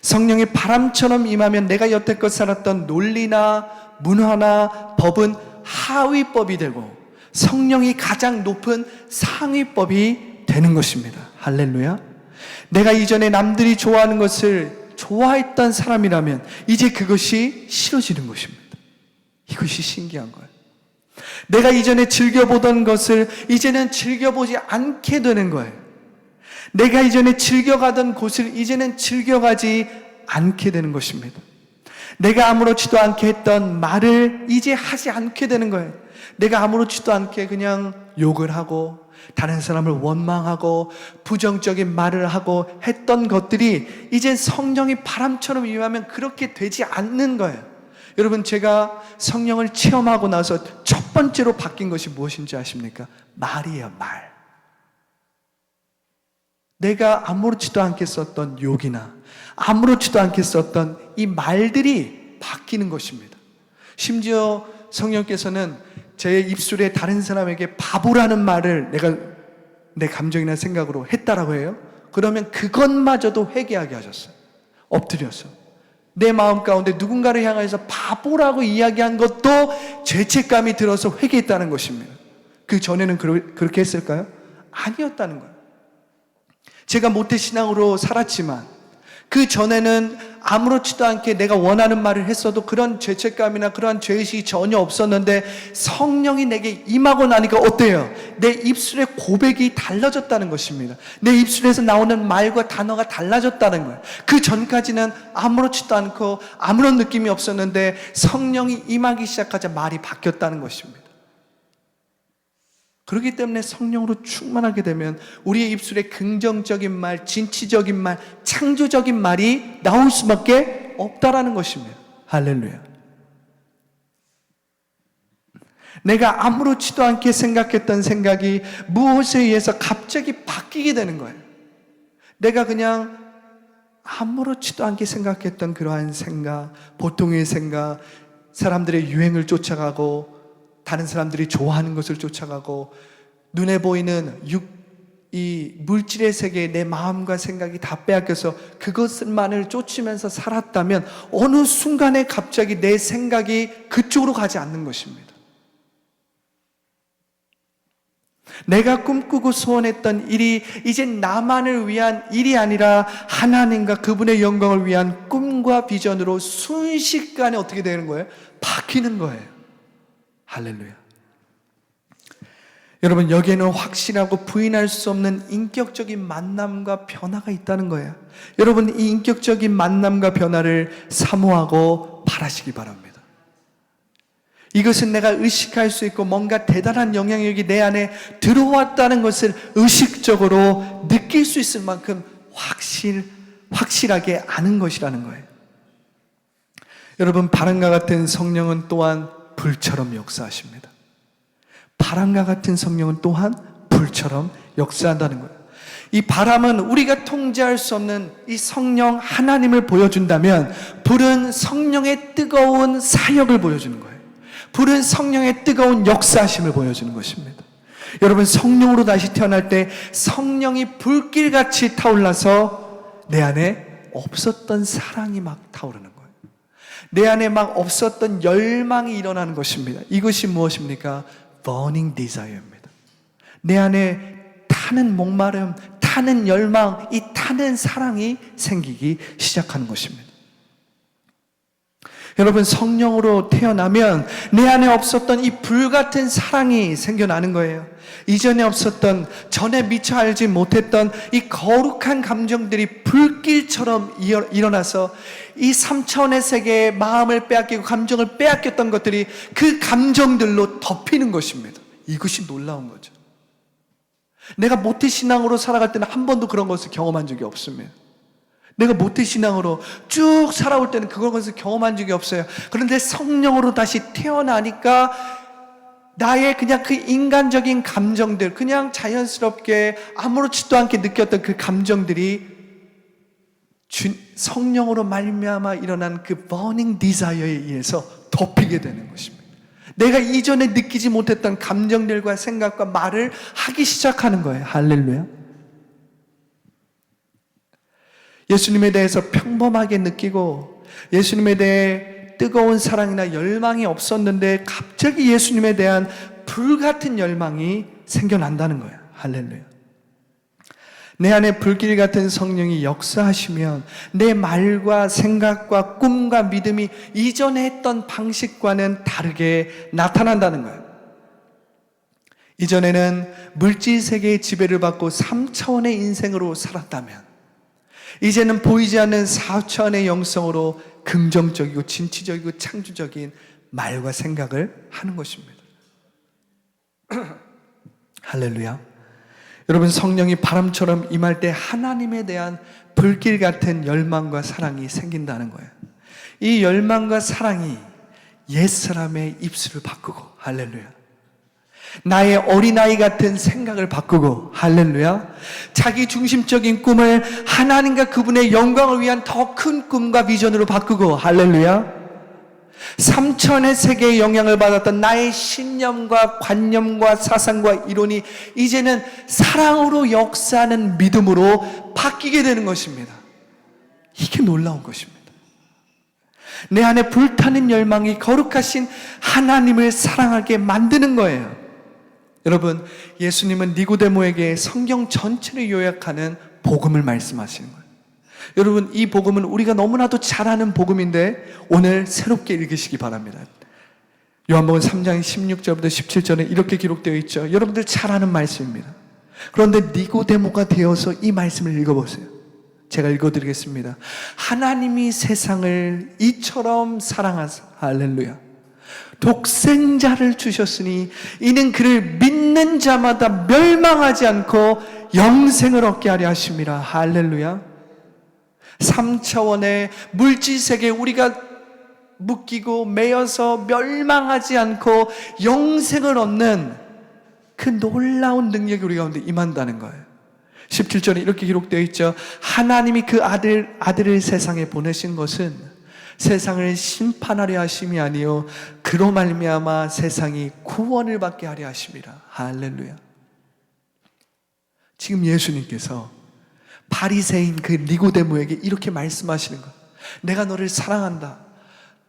성령의 바람처럼 임하면 내가 여태껏 살았던 논리나 문화나 법은 하위법이 되고 성령이 가장 높은 상위법이 되는 것입니다. 할렐루야. 내가 이전에 남들이 좋아하는 것을 좋아했던 사람이라면 이제 그것이 싫어지는 것입니다. 이것이 신기한 거예요. 내가 이전에 즐겨보던 것을 이제는 즐겨보지 않게 되는 거예요. 내가 이전에 즐겨가던 곳을 이제는 즐겨가지 않게 되는 것입니다. 내가 아무렇지도 않게 했던 말을 이제 하지 않게 되는 거예요. 내가 아무렇지도 않게 그냥 욕을 하고 다른 사람을 원망하고 부정적인 말을 하고 했던 것들이 이제 성령이 바람처럼 임하면 그렇게 되지 않는 거예요. 여러분, 제가 성령을 체험하고 나서 첫 번째로 바뀐 것이 무엇인지 아십니까? 말이에요, 말. 내가 아무렇지도 않게 썼던 욕이나 아무렇지도 않게 썼던 이 말들이 바뀌는 것입니다. 심지어 성령께서는 제 입술에 다른 사람에게 바보라는 말을 내가 내 감정이나 생각으로 했다라고 해요. 그러면 그것마저도 회개하게 하셨어요. 엎드려서. 내 마음 가운데 누군가를 향해서 바보라고 이야기한 것도 죄책감이 들어서 회개했다는 것입니다. 그 전에는 그렇게 했을까요? 아니었다는 거예요. 제가 모태신앙으로 살았지만 그 전에는 아무렇지도 않게 내가 원하는 말을 했어도 그런 죄책감이나 그러한 죄의식이 전혀 없었는데 성령이 내게 임하고 나니까 어때요? 내 입술의 고백이 달라졌다는 것입니다. 내 입술에서 나오는 말과 단어가 달라졌다는 거예요. 그 전까지는 아무렇지도 않고 아무런 느낌이 없었는데 성령이 임하기 시작하자 말이 바뀌었다는 것입니다. 그렇기 때문에 성령으로 충만하게 되면 우리의 입술에 긍정적인 말, 진취적인 말, 창조적인 말이 나올 수밖에 없다라는 것입니다. 할렐루야. 내가 아무렇지도 않게 생각했던 생각이 무엇에 의해서 갑자기 바뀌게 되는 거예요. 내가 그냥 아무렇지도 않게 생각했던 그러한 생각, 보통의 생각, 사람들의 유행을 쫓아가고 다른 사람들이 좋아하는 것을 쫓아가고 눈에 보이는 이 물질의 세계에 내 마음과 생각이 다 빼앗겨서 그것만을 쫓으면서 살았다면 어느 순간에 갑자기 내 생각이 그쪽으로 가지 않는 것입니다. 내가 꿈꾸고 소원했던 일이 이제 나만을 위한 일이 아니라 하나님과 그분의 영광을 위한 꿈과 꿈과 비전으로 순식간에 어떻게 되는 거예요? 바뀌는 거예요. 할렐루야. 여러분, 여기에는 확실하고 부인할 수 없는 인격적인 만남과 변화가 있다는 거예요. 여러분, 이 인격적인 만남과 변화를 사모하고 바라시기 바랍니다. 이것은 내가 의식할 수 있고 뭔가 대단한 영향력이 내 안에 들어왔다는 것을 의식적으로 느낄 수 있을 만큼 확실하게 아는 것이라는 거예요. 여러분, 바람과 같은 성령은 또한 불처럼 역사하십니다. 바람과 같은 성령은 또한 불처럼 역사한다는 거예요. 이 바람은 우리가 통제할 수 없는 이 성령 하나님을 보여준다면, 불은 성령의 뜨거운 사역을 보여주는 거예요. 불은 성령의 뜨거운 역사하심을 보여주는 것입니다. 여러분, 성령으로 다시 태어날 때 성령이 불길같이 타올라서 내 안에 없었던 사랑이 막 타오르는 거예요. 내 안에 막 없었던 열망이 일어나는 것입니다. 이것이 무엇입니까? burning desire입니다. 내 안에 타는 목마름, 타는 열망, 이 타는 사랑이 생기기 시작하는 것입니다. 여러분, 성령으로 태어나면 내 안에 없었던 이 불같은 사랑이 생겨나는 거예요. 이전에 없었던, 전에 미처 알지 못했던 이 거룩한 감정들이 불길처럼 일어나서 이 3차원의 세계의 마음을 빼앗기고 감정을 빼앗겼던 것들이 그 감정들로 덮이는 것입니다. 이것이 놀라운 거죠. 내가 모태신앙으로 살아갈 때는 한 번도 그런 것을 경험한 적이 없습니다. 내가 모태신앙으로 쭉 살아올 때는 그런 것을 경험한 적이 없어요. 그런데 성령으로 다시 태어나니까 나의 그냥 그 인간적인 감정들, 그냥 자연스럽게 아무렇지도 않게 느꼈던 그 감정들이 성령으로 말미암아 일어난 그 burning desire에 의해서 덮이게 되는 것입니다. 내가 이전에 느끼지 못했던 감정들과 생각과 말을 하기 시작하는 거예요. 할렐루야. 예수님에 대해서 평범하게 느끼고 예수님에 대해 뜨거운 사랑이나 열망이 없었는데 갑자기 예수님에 대한 불같은 열망이 생겨난다는 거예요. 할렐루야. 내 안에 불길 같은 성령이 역사하시면 내 말과 생각과 꿈과 믿음이 이전에 했던 방식과는 다르게 나타난다는 거예요. 이전에는 물질 세계의 지배를 받고 3차원의 인생으로 살았다면 이제는 보이지 않는 4차원의 영성으로 긍정적이고 진취적이고 창조적인 말과 생각을 하는 것입니다. 할렐루야. 여러분, 성령이 바람처럼 임할 때 하나님에 대한 불길 같은 열망과 사랑이 생긴다는 거예요. 이 열망과 사랑이 옛사람의 입술을 바꾸고, 할렐루야, 나의 어린아이 같은 생각을 바꾸고, 할렐루야, 자기 중심적인 꿈을 하나님과 그분의 영광을 위한 더 큰 꿈과 비전으로 바꾸고, 할렐루야, 3천의 세계의 영향을 받았던 나의 신념과 관념과 사상과 이론이 이제는 사랑으로 역사하는 믿음으로 바뀌게 되는 것입니다. 이게 놀라운 것입니다. 내 안에 불타는 열망이 거룩하신 하나님을 사랑하게 만드는 거예요. 여러분, 예수님은 니고데모에게 성경 전체를 요약하는 복음을 말씀하시는 거예요. 여러분, 이 복음은 우리가 너무나도 잘 아는 복음인데 오늘 새롭게 읽으시기 바랍니다. 요한복음 3장 16절부터 17절에 이렇게 기록되어 있죠. 여러분들 잘 아는 말씀입니다. 그런데 니고데모가 되어서 이 말씀을 읽어보세요. 제가 읽어드리겠습니다. 하나님이 세상을 이처럼 사랑하사, 할렐루야, 독생자를 주셨으니 이는 그를 믿는 자마다 멸망하지 않고 영생을 얻게 하려 하심이라. 할렐루야. 3차원의 물질세계에 우리가 묶이고 매여서 멸망하지 않고 영생을 얻는 그 놀라운 능력이 우리 가운데 임한다는 거예요. 17절에 이렇게 기록되어 있죠. 하나님이 그 아들을 세상에 보내신 것은 세상을 심판하려 하심이 아니요 그로 말미암아 세상이 구원을 받게 하려 하심이라. 할렐루야. 지금 예수님께서 바리새인 그 니고데모에게 이렇게 말씀하시는 거예요. 내가 너를 사랑한다.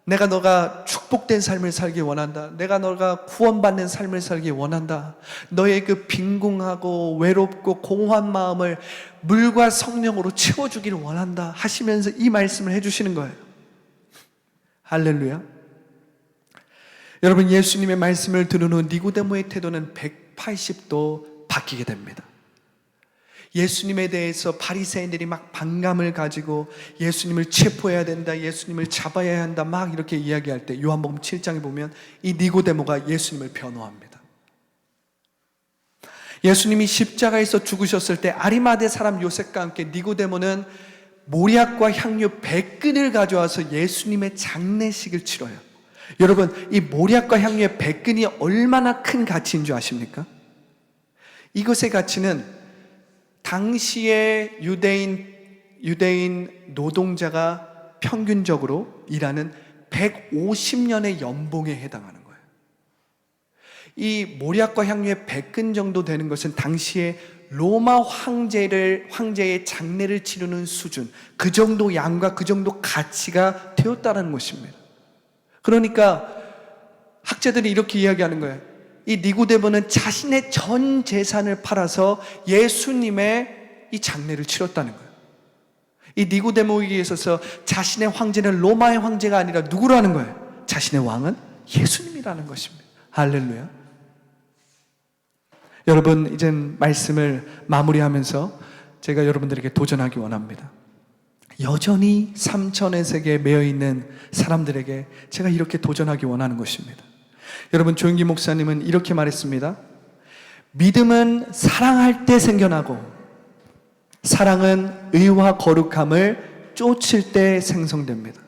내가 너가 축복된 삶을 살기 원한다. 내가 너가 구원받는 삶을 살기 원한다. 너의 그 빈궁하고 외롭고 공허한 마음을 물과 성령으로 채워주기를 원한다 하시면서 이 말씀을 해주시는 거예요. 할렐루야. 여러분, 예수님의 말씀을 들은 후 니고데모의 태도는 180도 바뀌게 됩니다. 예수님에 대해서 바리새인들이 막 반감을 가지고 예수님을 체포해야 된다, 예수님을 잡아야 한다 막 이렇게 이야기할 때 요한복음 7장에 보면 이 니고데모가 예수님을 변호합니다. 예수님이 십자가에서 죽으셨을 때 아리마대 사람 요셉과 함께 니고데모는 모략과 향유 100근을 가져와서 예수님의 장례식을 치러요. 여러분, 이 모략과 향유의 100근이 얼마나 큰 가치인 줄 아십니까? 이것의 가치는 당시의 유대인 노동자가 평균적으로 일하는 150년의 연봉에 해당하는 거예요. 이 모략과 향유의 100근 정도 되는 것은 당시에 로마 황제의 장례를 치르는 수준, 그 정도 양과 그 정도 가치가 되었다는 것입니다. 그러니까 학자들이 이렇게 이야기하는 거예요. 이 니고데모는 자신의 전 재산을 팔아서 예수님의 이 장례를 치렀다는 거예요. 이 니고데모에게 있어서 자신의 황제는 로마의 황제가 아니라 누구라는 거예요? 자신의 왕은 예수님이라는 것입니다. 할렐루야. 여러분, 이젠 말씀을 마무리하면서 제가 여러분들에게 도전하기 원합니다. 여전히 삼천의 세계에 매여있는 사람들에게 제가 이렇게 도전하기 원하는 것입니다. 여러분, 조영기 목사님은 이렇게 말했습니다. 믿음은 사랑할 때 생겨나고 사랑은 의와 거룩함을 쫓을 때 생성됩니다.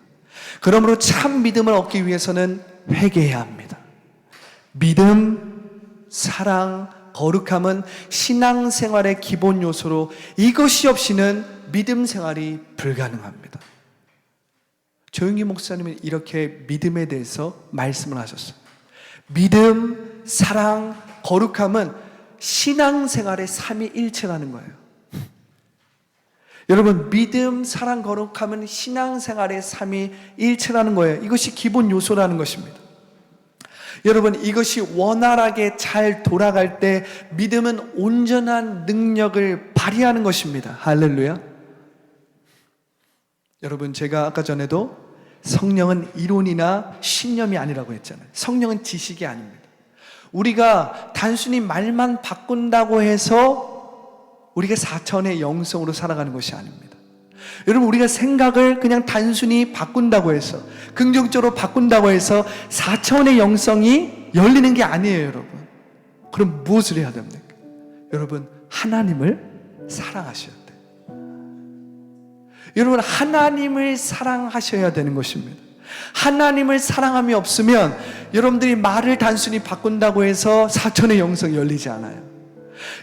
그러므로 참 믿음을 얻기 위해서는 회개해야 합니다. 믿음, 사랑, 거룩함은 신앙생활의 기본 요소로 이것이 없이는 믿음 생활이 불가능합니다. 조영기 목사님은 이렇게 믿음에 대해서 말씀을 하셨어요. 믿음, 사랑, 거룩함은 신앙생활의 삼위일체라는 거예요. 여러분, 믿음, 사랑, 거룩함은 신앙생활의 삼위일체라는 거예요. 이것이 기본 요소라는 것입니다. 여러분, 이것이 원활하게 잘 돌아갈 때 믿음은 온전한 능력을 발휘하는 것입니다. 할렐루야. 여러분, 제가 아까 전에도 성령은 이론이나 신념이 아니라고 했잖아요. 성령은 지식이 아닙니다. 우리가 단순히 말만 바꾼다고 해서 우리가 4차원의 영성으로 살아가는 것이 아닙니다. 여러분, 우리가 생각을 그냥 단순히 바꾼다고 해서, 긍정적으로 바꾼다고 해서 4차원의 영성이 열리는 게 아니에요, 여러분. 그럼 무엇을 해야 됩니까? 여러분, 하나님을 사랑하셔야 돼요. 여러분, 하나님을 사랑하셔야 되는 것입니다. 하나님을 사랑함이 없으면 여러분들이 말을 단순히 바꾼다고 해서 4천의 영성이 열리지 않아요.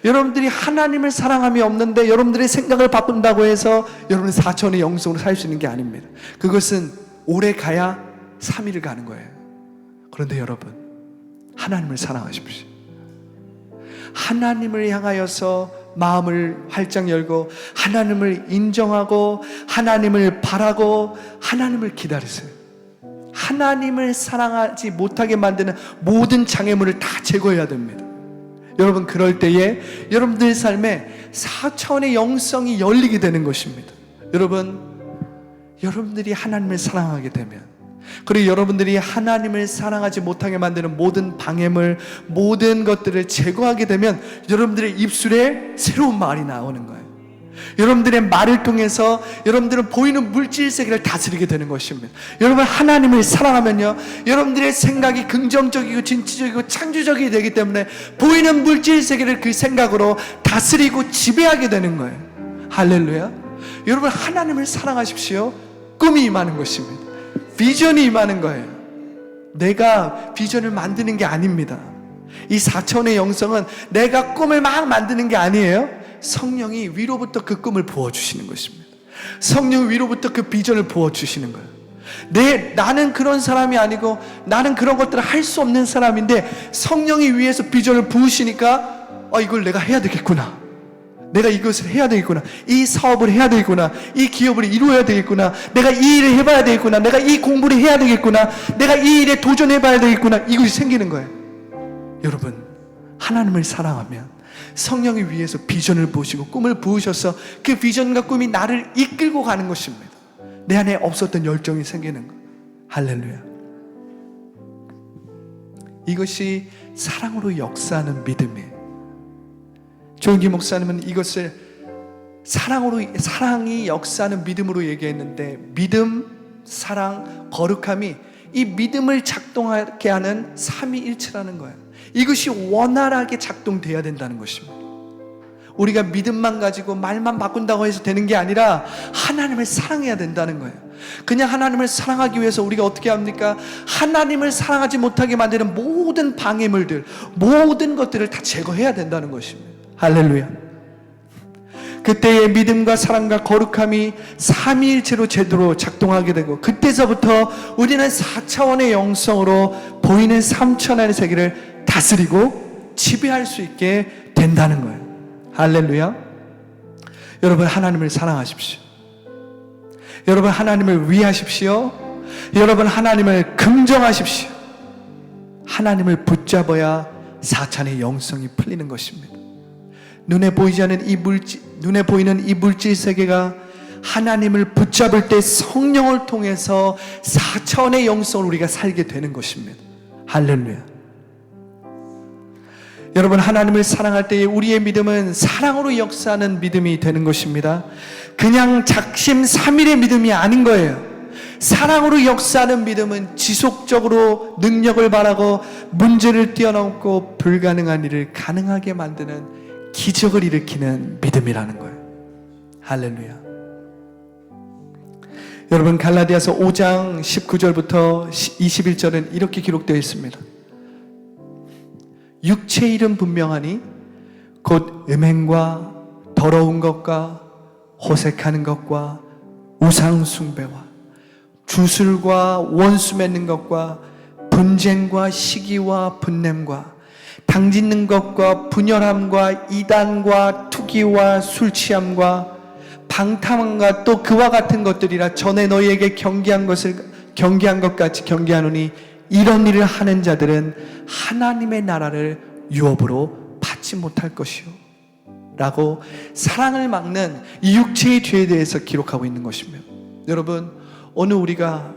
여러분들이 하나님을 사랑함이 없는데 여러분들의 생각을 바꾼다고 해서 여러분이 4천의 영성으로 살 수 있는 게 아닙니다. 그것은 오래 가야 3일을 가는 거예요. 그런데 여러분, 하나님을 사랑하십시오. 하나님을 향하여서 마음을 활짝 열고 하나님을 인정하고 하나님을 바라고 하나님을 기다리세요. 하나님을 사랑하지 못하게 만드는 모든 장애물을 다 제거해야 됩니다. 여러분, 그럴 때에 여러분들의 삶에 4차원의 영성이 열리게 되는 것입니다. 여러분들이 하나님을 사랑하게 되면, 그리고 여러분들이 하나님을 사랑하지 못하게 만드는 모든 방해물, 모든 것들을 제거하게 되면 여러분들의 입술에 새로운 말이 나오는 거예요. 여러분들의 말을 통해서 여러분들은 보이는 물질 세계를 다스리게 되는 것입니다. 여러분, 하나님을 사랑하면요, 여러분들의 생각이 긍정적이고 진취적이고 창조적이 되기 때문에 보이는 물질 세계를 그 생각으로 다스리고 지배하게 되는 거예요. 할렐루야. 여러분, 하나님을 사랑하십시오. 꿈이 임하는 것입니다. 비전이 임하는 거예요. 내가 비전을 만드는 게 아닙니다. 이 4차원의 영성은 내가 꿈을 막 만드는 게 아니에요. 성령이 위로부터 그 꿈을 부어주시는 것입니다. 성령 위로부터 그 비전을 부어주시는 거예요. 나는 그런 사람이 아니고 나는 그런 것들을 할 수 없는 사람인데 성령이 위에서 비전을 부으시니까 이걸 내가 해야 되겠구나. 내가 이것을 해야 되겠구나, 이 사업을 해야 되겠구나, 이 기업을 이루어야 되겠구나, 내가 이 일을 해봐야 되겠구나, 내가 이 공부를 해야 되겠구나, 내가 이 일에 도전해봐야 되겠구나, 이것이 생기는 거예요. 여러분, 하나님을 사랑하면 성령이 위에서 비전을 보시고 꿈을 부으셔서 그 비전과 꿈이 나를 이끌고 가는 것입니다. 내 안에 없었던 열정이 생기는 것. 할렐루야. 이것이 사랑으로 역사하는 믿음이에요. 조은기 목사님은 이것을 사랑이 역사하는 믿음으로 얘기했는데, 믿음, 사랑, 거룩함이 이 믿음을 작동하게 하는 삼위일체라는 거예요. 이것이 원활하게 작동돼야 된다는 것입니다. 우리가 믿음만 가지고 말만 바꾼다고 해서 되는 게 아니라 하나님을 사랑해야 된다는 거예요. 그냥 하나님을 사랑하기 위해서 우리가 어떻게 합니까? 하나님을 사랑하지 못하게 만드는 모든 방해물들, 모든 것들을 다 제거해야 된다는 것입니다. 할렐루야. 그때의 믿음과 사랑과 거룩함이 삼위일체로 제대로 작동하게 되고, 그때서부터 우리는 4차원의 영성으로 보이는 3차원의 세계를 다스리고 지배할 수 있게 된다는 거예요. 할렐루야. 여러분, 하나님을 사랑하십시오. 여러분, 하나님을 위하십시오. 여러분, 하나님을 긍정하십시오. 하나님을 붙잡아야 4차원의 영성이 풀리는 것입니다. 눈에 보이는 이 물질 세계가 하나님을 붙잡을 때 성령을 통해서 4차원의 영성을 우리가 살게 되는 것입니다. 할렐루야. 여러분, 하나님을 사랑할 때에 우리의 믿음은 사랑으로 역사하는 믿음이 되는 것입니다. 그냥 작심삼일의 믿음이 아닌 거예요. 사랑으로 역사하는 믿음은 지속적으로 능력을 발하고 문제를 뛰어넘고 불가능한 일을 가능하게 만드는 기적을 일으키는 믿음이라는 거예요. 할렐루야. 여러분, 갈라디아서 5장 19절부터 21절은 이렇게 기록되어 있습니다. 육체의 일은 분명하니 곧 음행과 더러운 것과 호색하는 것과 우상 숭배와 주술과 원수 맺는 것과 분쟁과 시기와 분냄과 당짓는 것과 분열함과 이단과 투기와 술취함과 방탕함과 또 그와 같은 것들이라 전에 너희에게 경계한 것 같이 경계하노니 이런 일을 하는 자들은 하나님의 나라를 유업으로 받지 못할 것이요 라고 사랑을 막는 이 육체의 죄에 대해서 기록하고 있는 것입니다. 여러분, 오늘 우리가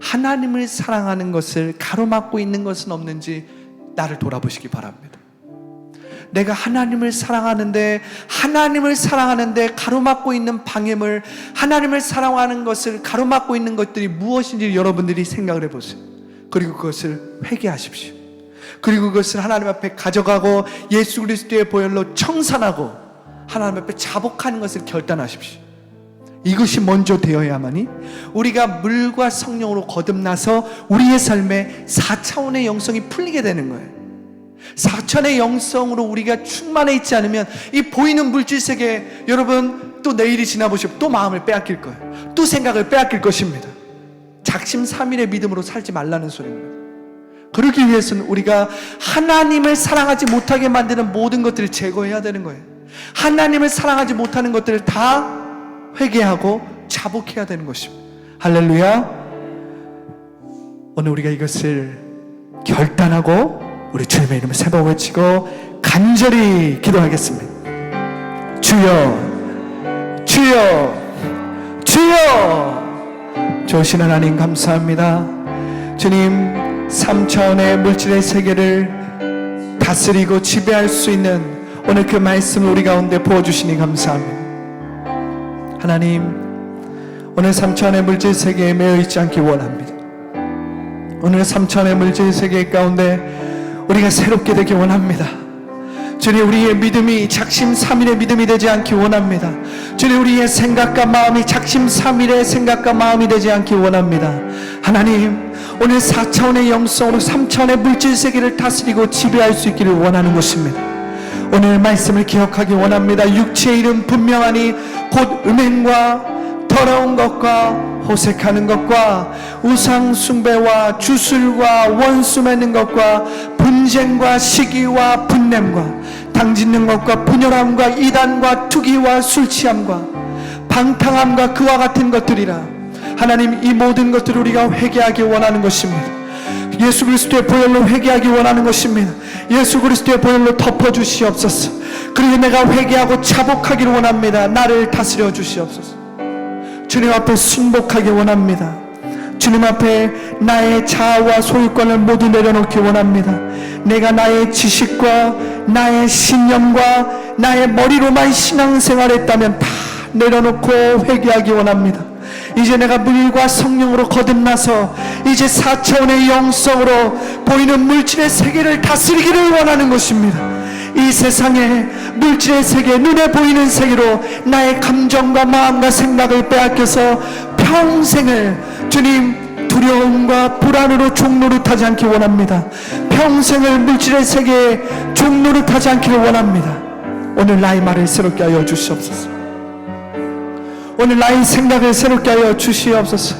하나님을 사랑하는 것을 가로막고 있는 것은 없는지 나를 돌아보시기 바랍니다. 내가 하나님을 사랑하는데 가로막고 있는 방해물, 하나님을 사랑하는 것을 가로막고 있는 것들이 무엇인지 여러분들이 생각을 해보세요. 그리고 그것을 회개하십시오. 그리고 그것을 하나님 앞에 가져가고 예수 그리스도의 보혈로 청산하고 하나님 앞에 자복하는 것을 결단하십시오. 이것이 먼저 되어야만이 우리가 물과 성령으로 거듭나서 우리의 삶에 4차원의 영성이 풀리게 되는 거예요. 4차원의 영성으로 우리가 충만해 있지 않으면 이 보이는 물질 세계, 여러분, 또 내일이 지나보시면 또 마음을 빼앗길 거예요. 또 생각을 빼앗길 것입니다. 작심삼일의 믿음으로 살지 말라는 소리입니다. 그러기 위해서는 우리가 하나님을 사랑하지 못하게 만드는 모든 것들을 제거해야 되는 거예요. 하나님을 사랑하지 못하는 것들을 다 회개하고 자복해야 되는 것입니다. 할렐루야. 오늘 우리가 이것을 결단하고 우리 주님의 이름을 세 번 외치고 간절히 기도하겠습니다. 주여, 주여, 주여. 좋으신 하나님 감사합니다. 주님, 3차원의 물질의 세계를 다스리고 지배할 수 있는 오늘 그 말씀을 우리 가운데 부어주시니 감사합니다. 하나님, 오늘 3차원의 물질 세계에 매여 있지 않기 원합니다. 오늘 3차원의 물질 세계 가운데 우리가 새롭게 되기 원합니다. 주님, 우리의 믿음이 작심삼일의 믿음이 되지 않기 원합니다. 주님, 우리의 생각과 마음이 작심삼일의 생각과 마음이 되지 않기 원합니다. 하나님, 오늘 4차원의 영성으로 3차원의 물질 세계를 다스리고 지배할 수 있기를 원하는 것입니다. 오늘 말씀을 기억하기 원합니다. 육체의 일은 분명하니 곧 음행과 더러운 것과 호색하는 것과 우상 숭배와 주술과 원수 맺는 것과 분쟁과 시기와 분냄과 당짓는 것과 분열함과 이단과 투기와 술취함과 방탕함과 그와 같은 것들이라. 하나님, 이 모든 것들을 우리가 회개하기 원하는 것입니다. 예수 그리스도의 보혈로 회개하기 원하는 것입니다. 예수 그리스도의 보혈로 덮어주시옵소서. 그리고 내가 회개하고 자복하기를 원합니다. 나를 다스려 주시옵소서. 주님 앞에 순복하기 원합니다. 주님 앞에 나의 자아와 소유권을 모두 내려놓기 원합니다. 내가 나의 지식과 나의 신념과 나의 머리로만 신앙생활했다면 다 내려놓고 회개하기 원합니다. 이제 내가 물과 성령으로 거듭나서 이제 4차원의 영성으로 보이는 물질의 세계를 다스리기를 원하는 것입니다. 이 세상의 물질의 세계, 눈에 보이는 세계로 나의 감정과 마음과 생각을 빼앗겨서 평생을 주님 두려움과 불안으로 종노릇하지 않기 원합니다. 평생을 물질의 세계에 종노릇하지 않기를 원합니다. 오늘 나의 말을 새롭게 하여 주시옵소서. 오늘 나의 생각을 새롭게 하여 주시옵소서.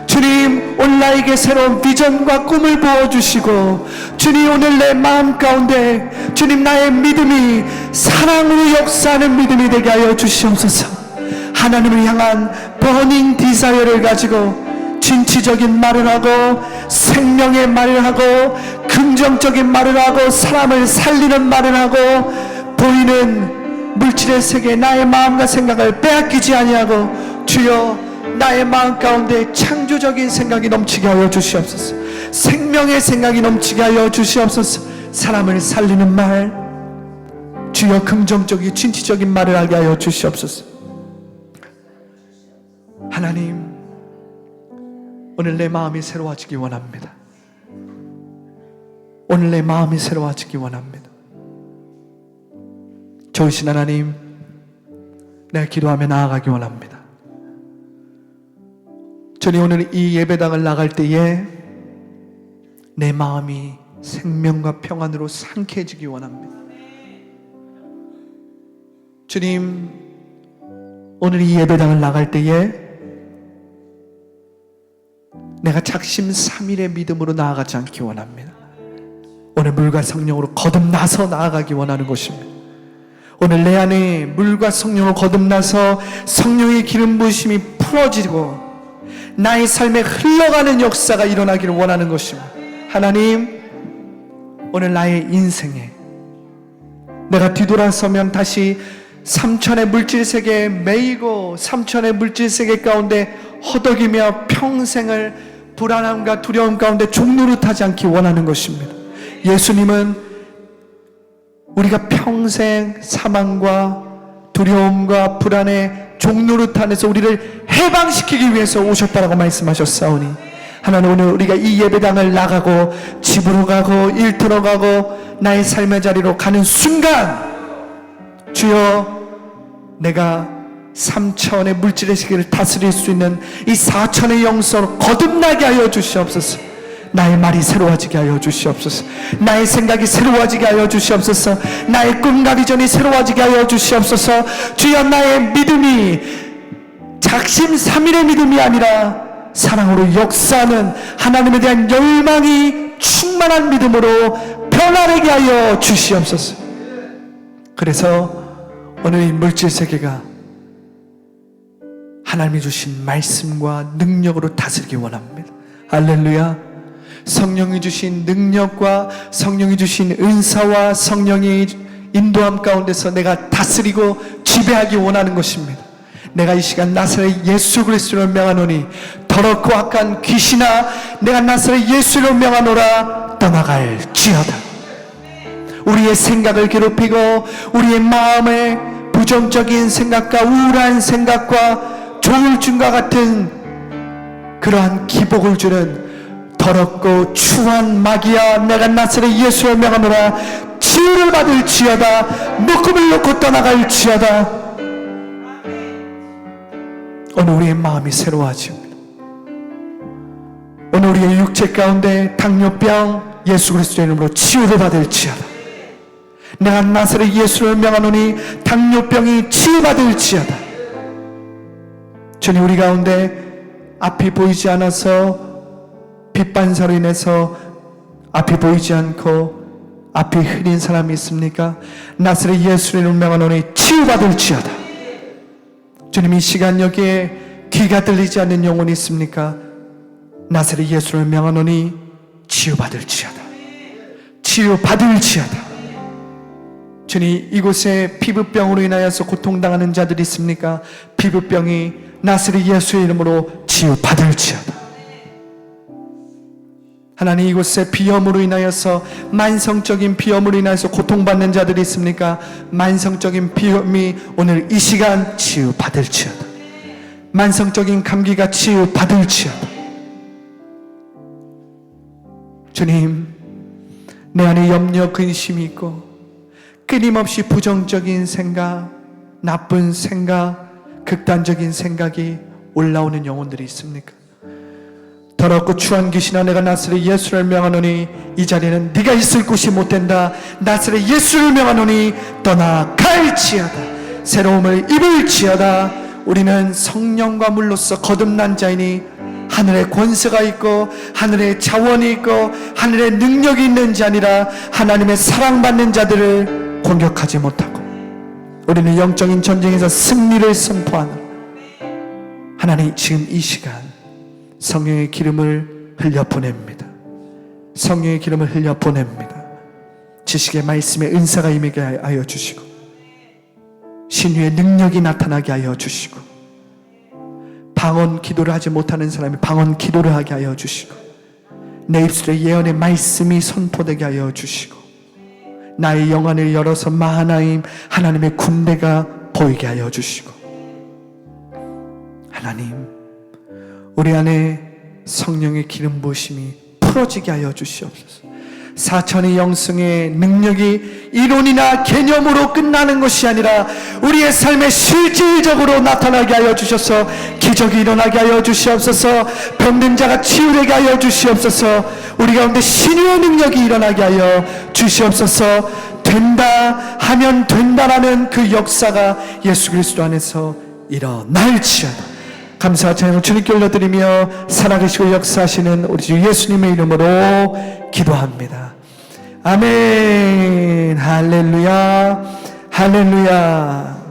주님, 오늘 나에게 새로운 비전과 꿈을 부어주시고, 주님, 오늘 내 마음 가운데 주님 나의 믿음이 사랑으로 역사하는 믿음이 되게 하여 주시옵소서. 하나님을 향한 버닝 디자이어를 가지고 진취적인 말을 하고 생명의 말을 하고 긍정적인 말을 하고 사람을 살리는 말을 하고 보이는 물질의 세계에 나의 마음과 생각을 빼앗기지 아니하고 주여 나의 마음 가운데 창조적인 생각이 넘치게 하여 주시옵소서. 생명의 생각이 넘치게 하여 주시옵소서. 사람을 살리는 말, 주여 긍정적인 진취적인 말을 하게 하여 주시옵소서. 하나님, 오늘 내 마음이 새로워지기 원합니다. 오늘 내 마음이 새로워지기 원합니다. 좋으신 하나님, 내가 기도하며 나아가기 원합니다. 저는 오늘 이 예배당을 나갈 때에 내 마음이 생명과 평안으로 상쾌해지기 원합니다. 주님, 오늘 이 예배당을 나갈 때에 내가 작심삼일의 믿음으로 나아가지 않기 원합니다. 오늘 물과 성령으로 거듭나서 나아가기 원하는 것입니다. 오늘 내 안에 물과 성령으로 거듭나서 성령의 기름 부으심이 풀어지고 나의 삶에 흘러가는 역사가 일어나기를 원하는 것입니다. 하나님, 오늘 나의 인생에 내가 뒤돌아서면 다시 삼천의 물질세계에 매이고 삼천의 물질세계 가운데 허덕이며 평생을 불안함과 두려움 가운데 종노릇하지 않기 원하는 것입니다. 예수님은 우리가 평생 사망과 두려움과 불안에 종노릇 안에서 우리를 해방시키기 위해서 오셨다라고 말씀하셨사오니, 하나님, 오늘 우리가 이 예배당을 나가고 집으로 가고 일터로 가고 나의 삶의 자리로 가는 순간 주여, 내가 3차원의 물질의 세계를 다스릴 수 있는 이 4차원의 영성으로 거듭나게 하여 주시옵소서. 나의 말이 새로워지게 하여 주시옵소서. 나의 생각이 새로워지게 하여 주시옵소서. 나의 꿈과 비전이 새로워지게 하여 주시옵소서. 주여, 나의 믿음이 작심삼일의 믿음이 아니라 사랑으로 역사하는 하나님에 대한 열망이 충만한 믿음으로 변화되게 하여 주시옵소서. 그래서 오늘 이 물질세계가 하나님이 주신 말씀과 능력으로 다스리기 원합니다. 할렐루야. 성령이 주신 능력과 성령이 주신 은사와 성령의 인도함 가운데서 내가 다스리고 지배하기 원하는 것입니다. 내가 이 시간 나사렛 예수 그리스도를 명하노니 더럽고 악한 귀신아, 내가 나사렛 예수를 명하노라 떠나갈지어다. 우리의 생각을 괴롭히고 우리의 마음에 부정적인 생각과 우울한 생각과 조울증과 같은 그러한 기복을 주는 더럽고 추한 마귀야, 내가 나사렛 예수를 명하노라 치유를 받을지어다. 묶음을 놓고 떠나갈지어다. 오늘 우리의 마음이 새로워집니다. 오늘 우리의 육체 가운데 당뇨병 예수 그리스도의 이름으로 치유를 받을지어다. 내가 나사렛 예수를 명하노니 당뇨병이 치유받을지어다. 주님, 우리 가운데 앞이 보이지 않아서 빛반사로 인해서 앞이 보이지 않고 앞이 흐린 사람이 있습니까? 나사렛 예수를 명하노니 치유받을지어다. 주님, 이 시간 여기에 귀가 들리지 않는 영혼이 있습니까? 나사렛 예수를 명하노니 치유받을지어다. 치유받을지어다. 주님, 이곳에 피부병으로 인하여서 고통당하는 자들이 있습니까? 피부병이 나사렛 예수의 이름으로 치유받을지어다. 하나님, 이곳에 비염으로 인하여서, 만성적인 비염으로 인하여서 고통받는 자들이 있습니까? 만성적인 비염이 오늘 이 시간 치유받을지어다. 만성적인 감기가 치유받을지어다. 주님, 내 안에 염려, 근심이 있고 끊임없이 부정적인 생각, 나쁜 생각, 극단적인 생각이 올라오는 영혼들이 있습니까? 더럽고 추한 귀신아, 내가 나사렛 예수를 명하노니 이 자리는 네가 있을 곳이 못된다. 나사렛 예수를 명하노니 떠나갈지어다. 새로움을 입을지어다. 우리는 성령과 물로써 거듭난 자이니 하늘의 권세가 있고 하늘의 자원이 있고 하늘의 능력이 있는 자 아니라 하나님의 사랑받는 자들을 공격하지 못하고 우리는 영적인 전쟁에서 승리를 선포하는 하나님, 지금 이 시간 성령의 기름을 흘려 보냅니다. 성령의 기름을 흘려 보냅니다. 지식의 말씀의 은사가 임하게 하여 주시고 신유의 능력이 나타나게 하여 주시고 방언 기도를 하지 못하는 사람이 방언 기도를 하게 하여 주시고 내 입술에 예언의 말씀이 선포되게 하여 주시고 나의 영안을 열어서 마하나임 하나님의 군대가 보이게 하여 주시고 하나님, 우리 안에 성령의 기름 부으심이 풀어지게 하여 주시옵소서. 사천의 영성의 능력이 이론이나 개념으로 끝나는 것이 아니라 우리의 삶에 실질적으로 나타나게 하여 주셔서 기적이 일어나게 하여 주시옵소서. 병든 자가 치유되게 하여 주시옵소서. 우리 가운데 신유의 능력이 일어나게 하여 주시옵소서. 된다 하면 된다라는 그 역사가 예수 그리스도 안에서 일어날지어다. 감사와 찬양을 주님께 올려드리며 살아계시고 역사하시는 우리 주 예수님의 이름으로 기도합니다. 아멘. 할렐루야, 할렐루야.